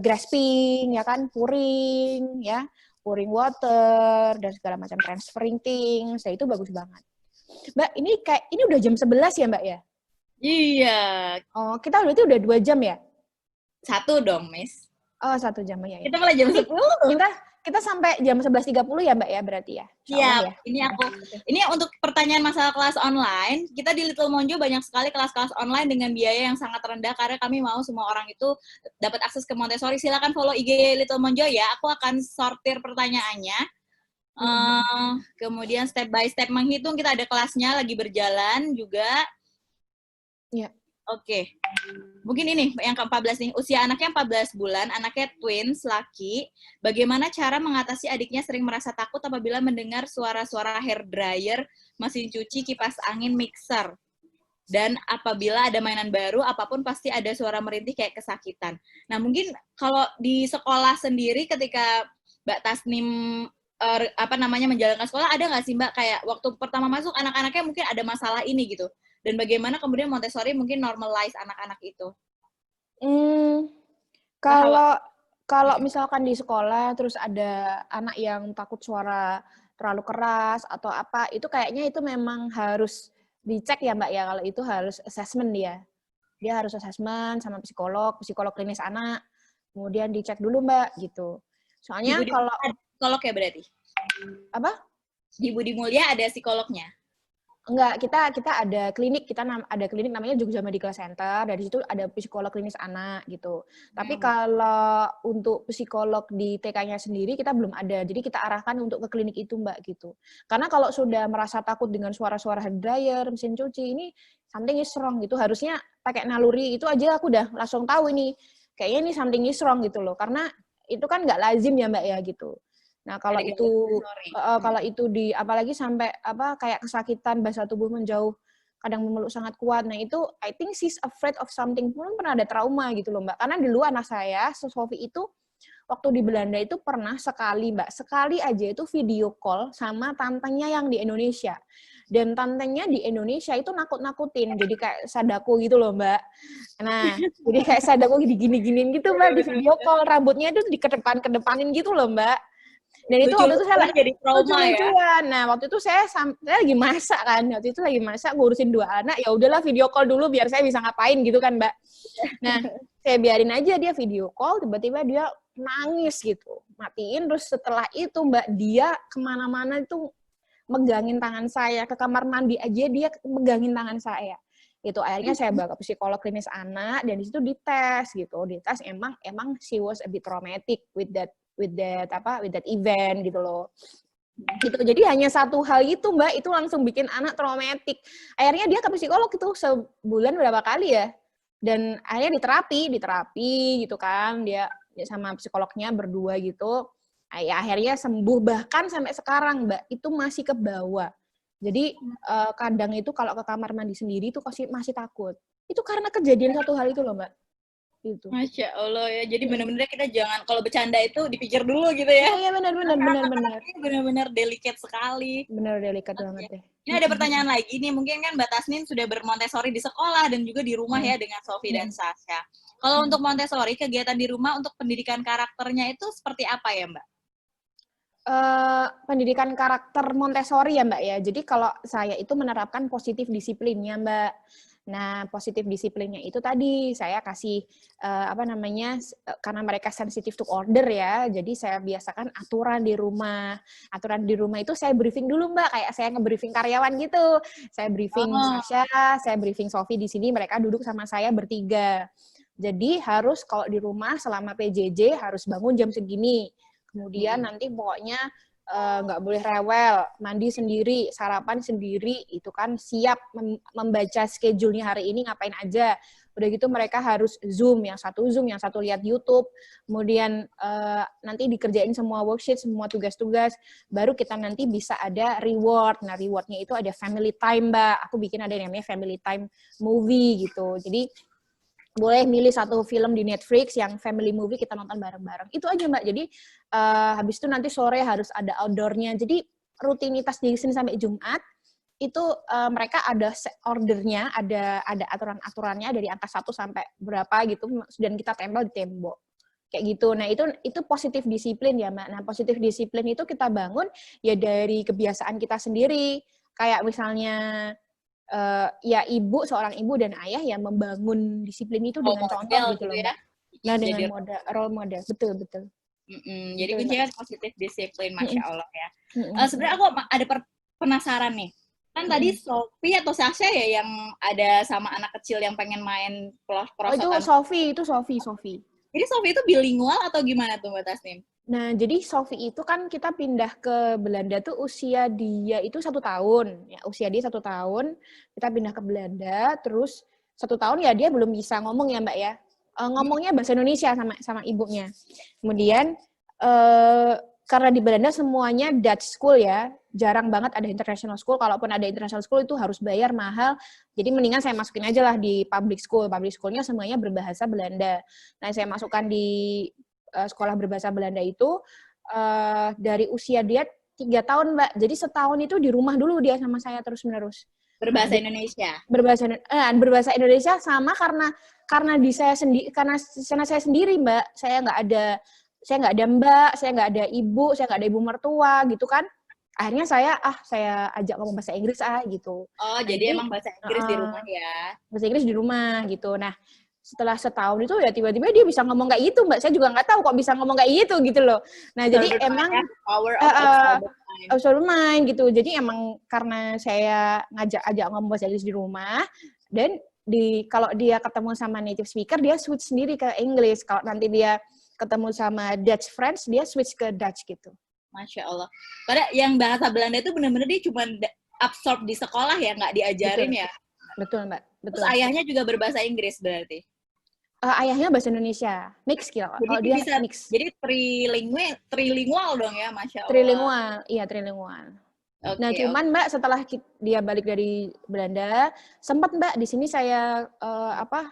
grasping, ya kan, pouring, ya, pouring water dan segala macam transferring things. Nah, itu bagus banget. Mbak, ini udah jam 11 ya, Mbak ya? Iya. Oh, kita berarti udah 2 jam ya? 1 dong, Miss. Oh, 1 jam ya. Kita mulai jam 10. Kita sampai jam 11.30 ya, Mbak ya, berarti ya? Iya, ya. Ini untuk pertanyaan masalah kelas online, kita di Little Monjo banyak sekali kelas-kelas online dengan biaya yang sangat rendah karena kami mau semua orang itu dapat akses ke Montessori. Silakan follow IG Little Monjo ya. Aku akan sortir pertanyaannya. Kemudian step by step menghitung, kita ada kelasnya lagi berjalan juga. Iya. Oke. Mungkin ini yang ke-14 nih. Usia anaknya 14 bulan, anaknya twins, laki. Bagaimana cara mengatasi adiknya sering merasa takut apabila mendengar suara-suara hair dryer, mesin cuci, kipas angin, mixer. Dan apabila ada mainan baru, apapun pasti ada suara merintih kayak kesakitan. Nah, mungkin kalau di sekolah sendiri ketika Mbak Tasnim menjalankan sekolah, ada nggak sih Mbak kayak waktu pertama masuk anak-anaknya mungkin ada masalah ini gitu? Dan bagaimana kemudian Montessori mungkin normalize anak-anak itu? Kalau misalkan di sekolah terus ada anak yang takut suara terlalu keras atau apa, itu kayaknya itu memang harus dicek ya Mbak ya, kalau itu harus assessment dia. Dia harus assessment sama psikolog klinis anak, kemudian dicek dulu Mbak, gitu. Soalnya kalau... Psikolog ya berarti? Apa? Di Budi Mulia ada psikolognya? Enggak, kita ada klinik, ada klinik namanya Jogja Medical Center, dari situ ada psikolog klinis anak gitu. Tapi kalau untuk psikolog di TK-nya sendiri kita belum ada, jadi kita arahkan untuk ke klinik itu Mbak gitu. Karena kalau sudah merasa takut dengan suara-suara hair dryer, mesin cuci, ini something is wrong gitu, harusnya pakai naluri itu aja aku udah langsung tahu ini, kayaknya ini something is wrong gitu loh, karena itu kan nggak lazim ya Mbak ya gitu. Nah, kalau itu apalagi sampai kayak kesakitan, bahasa tubuh menjauh, kadang memeluk sangat kuat. Nah, itu I think she's afraid of something. Mungkin pernah ada trauma gitu loh, Mbak. Karena dulu anak saya, Sophie itu waktu di Belanda itu pernah sekali, Mbak. Sekali aja itu video call sama tantenya yang di Indonesia. Dan tantenya di Indonesia itu nakut-nakutin. Jadi kayak Sadako gitu loh, Mbak. Nah, jadi kayak Sadako gini-giniin gitu, Mbak, di video call. Rambutnya itu kedepanin gitu loh, Mbak. Dan itu waktu itu saya jadi trauma ya. Nah, waktu itu saya lagi masak kan. Waktu itu lagi masak ngurusin 2 anak, ya udahlah video call dulu biar saya bisa ngapain gitu kan, Mbak. Nah, saya biarin aja dia video call, tiba-tiba dia nangis gitu. Matiin, terus setelah itu Mbak, dia kemana-mana itu megangin tangan saya. Ke kamar mandi aja dia megangin tangan saya. Itu akhirnya saya bawa ke psikolog klinis anak, dan di situ dites gitu. Dites emang she was a bit traumatic with that event gitu loh. Gitu. Jadi hanya satu hal itu Mbak, itu langsung bikin anak traumatik. Akhirnya dia ke psikolog itu sebulan berapa kali ya. Dan akhirnya diterapi gitu kan. Dia sama psikolognya berdua gitu. Ya, akhirnya sembuh, bahkan sampai sekarang Mbak itu masih ke bawah. Jadi kadang itu kalau ke kamar mandi sendiri itu masih takut. Itu karena kejadian satu hal itu loh Mbak. Gitu. Masya Allah ya, jadi benar-benar kita jangan, kalau bercanda itu dipikir dulu gitu ya. Iya benar. Benar-benar delicate sekali. Benar delicate banget deh. Ini ada pertanyaan lagi nih, mungkin kan Mbak Tasnim sudah bermontessori di sekolah dan juga di rumah ya dengan Sophie dan Sasha. Kalau untuk Montessori, kegiatan di rumah untuk pendidikan karakternya itu seperti apa ya Mbak? Pendidikan karakter Montessori ya Mbak ya. Jadi kalau saya itu menerapkan positif disiplinnya Mbak. Nah, positif disiplinnya itu tadi saya kasih karena mereka sensitif to order ya. Jadi saya biasakan aturan di rumah. Aturan di rumah itu saya briefing dulu Mbak, kayak saya nge-briefing karyawan gitu. Saya briefing Sasha, saya briefing Sophie di sini, mereka duduk sama saya bertiga. Jadi harus kalau di rumah selama PJJ harus bangun jam segini. Kemudian nanti pokoknya nggak boleh rewel, mandi sendiri, sarapan sendiri, itu kan siap membaca schedule-nya hari ini ngapain aja. Udah gitu mereka harus Zoom, yang satu lihat YouTube, kemudian nanti dikerjain semua worksheet, semua tugas-tugas, baru kita nanti bisa ada reward. Nah, rewardnya itu ada family time, Mbak. Aku bikin ada yang namanya family time movie gitu. Jadi boleh milih satu film di Netflix yang family movie kita nonton bareng-bareng. Itu aja, Mbak. Jadi habis itu nanti sore harus ada outdoor-nya. Jadi rutinitas dari Senin sampai Jumat itu mereka ada ordernya, ada aturan-aturannya dari angka 1 sampai berapa gitu, dan kita tempel di tembok. Kayak gitu. Nah, itu positif disiplin ya, Mbak. Nah, positif disiplin itu kita bangun ya dari kebiasaan kita sendiri. Kayak misalnya ya seorang ibu dan ayah yang membangun disiplin itu dengan contoh gitu loh, Mbak. Nah, dengan role model. Betul. Jadi kuncinya positif disiplin, Masya Allah ya. Sebenarnya aku ada penasaran nih. Kan tadi Sophie atau Sasha ya yang ada sama anak kecil yang pengen main perosotan. Itu Sophie. Jadi Sophie itu bilingual atau gimana tuh, Mbak Tasnim? Nah, jadi Sophie itu kan kita pindah ke Belanda tuh usia dia itu 1 tahun. Ya, usia dia 1 tahun, kita pindah ke Belanda, terus 1 tahun ya dia belum bisa ngomong ya, Mbak ya. Ngomongnya bahasa Indonesia sama ibunya. Kemudian, karena di Belanda semuanya Dutch school ya, jarang banget ada international school. Kalaupun ada international school itu harus bayar mahal. Jadi mendingan saya masukin aja lah di public school. Public schoolnya semuanya berbahasa Belanda. Nah, saya masukkan di sekolah berbahasa Belanda itu dari usia dia 3 tahun, Mbak. Jadi setahun itu di rumah dulu dia sama saya terus-menerus. Berbahasa Indonesia. Berbahasa Indonesia sama karena saya sendiri, Mbak. Saya nggak ada mbak, saya nggak ada ibu, saya nggak ada ibu mertua gitu kan. Akhirnya saya ajak ngomong bahasa Inggris gitu. Oh, jadi emang bahasa Inggris di rumah ya? Bahasa Inggris di rumah gitu. Nah, setelah setahun itu ya tiba-tiba dia bisa ngomong kayak gitu, Mbak. Saya juga nggak tahu kok bisa ngomong kayak gitu loh. Nah, jadi emang power of absorbed mind gitu. Jadi emang karena saya ajak ngomong bahasa Inggris di rumah, dan kalau dia ketemu sama native speaker, dia switch sendiri ke English. Kalau nanti dia ketemu sama Dutch friends, dia switch ke Dutch gitu. Masya Allah. Padahal yang bahasa Belanda itu benar-benar dia cuma absorb di sekolah ya, nggak diajarin. Betul. Ya? Betul, Mbak. Betul. Terus ayahnya juga berbahasa Inggris berarti? Ayahnya bahasa Indonesia. Mix gitu. Jadi dia bisa mix. Jadi trilingual dong ya, Masya Allah. Trilingual. Nah, cuman Mbak setelah dia balik dari Belanda, sempat Mbak di sini saya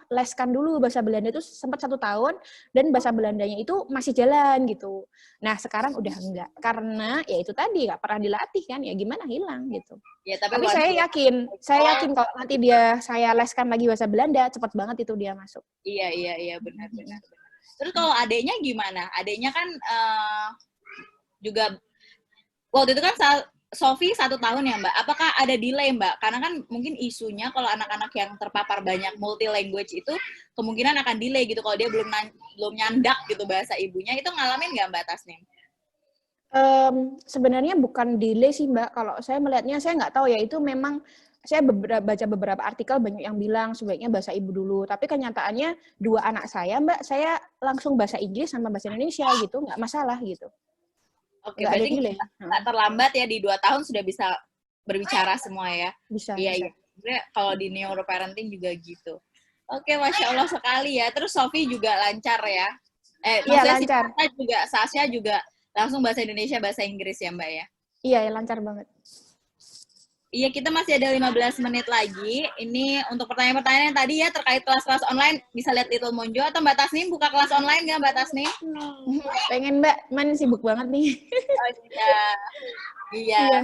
leskan dulu bahasa Belanda itu sempat 1 tahun, dan bahasa Belandanya itu masih jalan gitu. Nah, sekarang udah enggak karena ya itu tadi nggak pernah dilatih kan, ya gimana hilang gitu. Ya, tapi saya yakin kalau nanti saya leskan lagi bahasa Belanda, cepat banget itu dia masuk. Iya benar. Terus kalau adeknya gimana? Adeknya kan juga waktu itu kan Sophie 1 tahun ya, Mbak. Apakah ada delay, Mbak? Karena kan mungkin isunya kalau anak-anak yang terpapar banyak multi language itu kemungkinan akan delay gitu kalau dia belum nyandak gitu bahasa ibunya. Itu ngalamin nggak, Mbak Tasnim? Sebenarnya bukan delay sih, Mbak. Kalau saya melihatnya, saya nggak tahu ya, itu memang saya baca beberapa artikel banyak yang bilang sebaiknya bahasa ibu dulu. Tapi kenyataannya 2 anak saya, Mbak, saya langsung bahasa Inggris sama bahasa Indonesia gitu, nggak masalah gitu. Oke, berarti nggak terlambat ya, di 2 tahun sudah bisa berbicara semua ya? Bisa. Iya. Sebenarnya kalau di neuroparenting juga gitu. Oke, Masya Allah sekali ya. Terus Sophie juga lancar ya? Iya, lancar. Sasha juga langsung bahasa Indonesia, bahasa Inggris ya, Mbak ya? Iya, lancar banget. Iya, kita masih ada 15 menit lagi. Ini untuk pertanyaan-pertanyaan yang tadi ya terkait kelas-kelas online, bisa lihat Little Monjo, atau Mbak Tasnim buka kelas online nggak, Mbak Tasnim? Pengen, Mbak. Man sibuk banget nih. Oh, iya.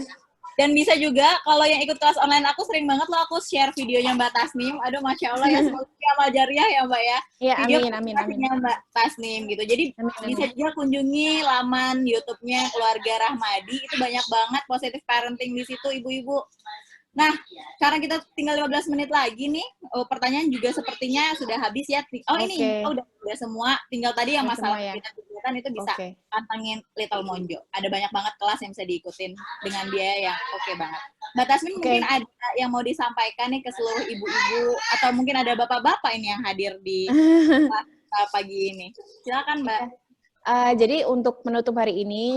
Dan bisa juga, kalau yang ikut kelas online aku sering banget loh, aku share videonya Mbak Tasnim. Aduh, Masya Allah ya, semoga amal jariah ya, Mbak ya. Iya, amin. Mbak Tasnim gitu. Jadi bisa juga kunjungi laman YouTube-nya Keluarga Rahmadi. Itu banyak banget positive parenting di situ, ibu-ibu. Nah, sekarang kita tinggal 15 menit lagi nih. Pertanyaan juga sepertinya sudah habis ya. Ini udah semua. Tinggal tadi yang masalah kita kegiatan itu bisa pantangin Little Monjo. Ada banyak banget kelas yang bisa diikutin dengan biaya yang oke banget. Mbak Tasmin mungkin ada yang mau disampaikan nih ke seluruh ibu-ibu, atau mungkin ada bapak-bapak ini yang hadir di pagi ini. Silakan, Mbak. Jadi untuk penutup hari ini,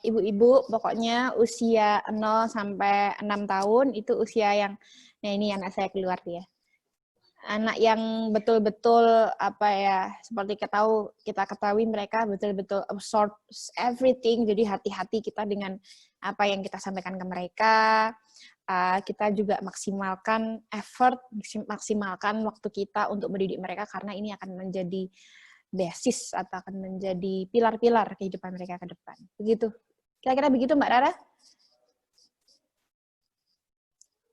ibu-ibu pokoknya usia 0 sampai 6 tahun itu usia yang, nah ini anak saya keluar dia. Anak yang betul-betul seperti kita ketahui mereka betul-betul absorb everything. Jadi hati-hati kita dengan apa yang kita sampaikan ke mereka. Kita juga maksimalkan effort, maksimalkan waktu kita untuk mendidik mereka karena ini akan menjadi basis atau akan menjadi pilar-pilar kehidupan mereka ke depan. Begitu. Kira-kira begitu Mbak Rara?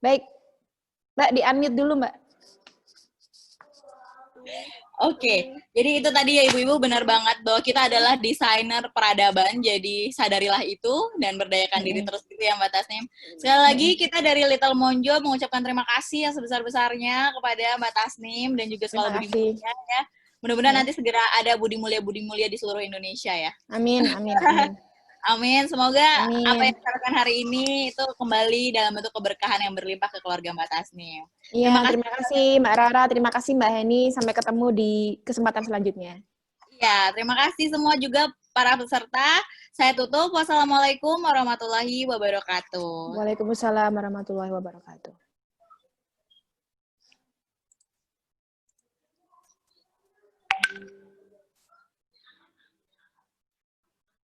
Baik. Mbak, di-unmute dulu Mbak. Oke, jadi itu tadi ya ibu-ibu, benar banget bahwa kita adalah desainer peradaban, jadi sadarilah itu dan berdayakan diri terus gitu ya Mbak Tasnim. Sekali lagi kita dari Little Monjo mengucapkan terima kasih yang sebesar-besarnya kepada Mbak Tasnim dan juga sekolah Budi Mulia ya. Mudah-mudahan nanti segera ada Budi Mulia di seluruh Indonesia ya. Amin, amin, amin. Amin, semoga apa yang kita lakukan hari ini itu kembali dalam bentuk keberkahan yang berlimpah ke keluarga Mbak Tasnim. Iya, terima kasih Mbak Rara, terima kasih Mbak Heni, sampai ketemu di kesempatan selanjutnya. Ya, terima kasih semua juga para peserta. Saya tutup. Wassalamualaikum warahmatullahi wabarakatuh. Waalaikumsalam warahmatullahi wabarakatuh.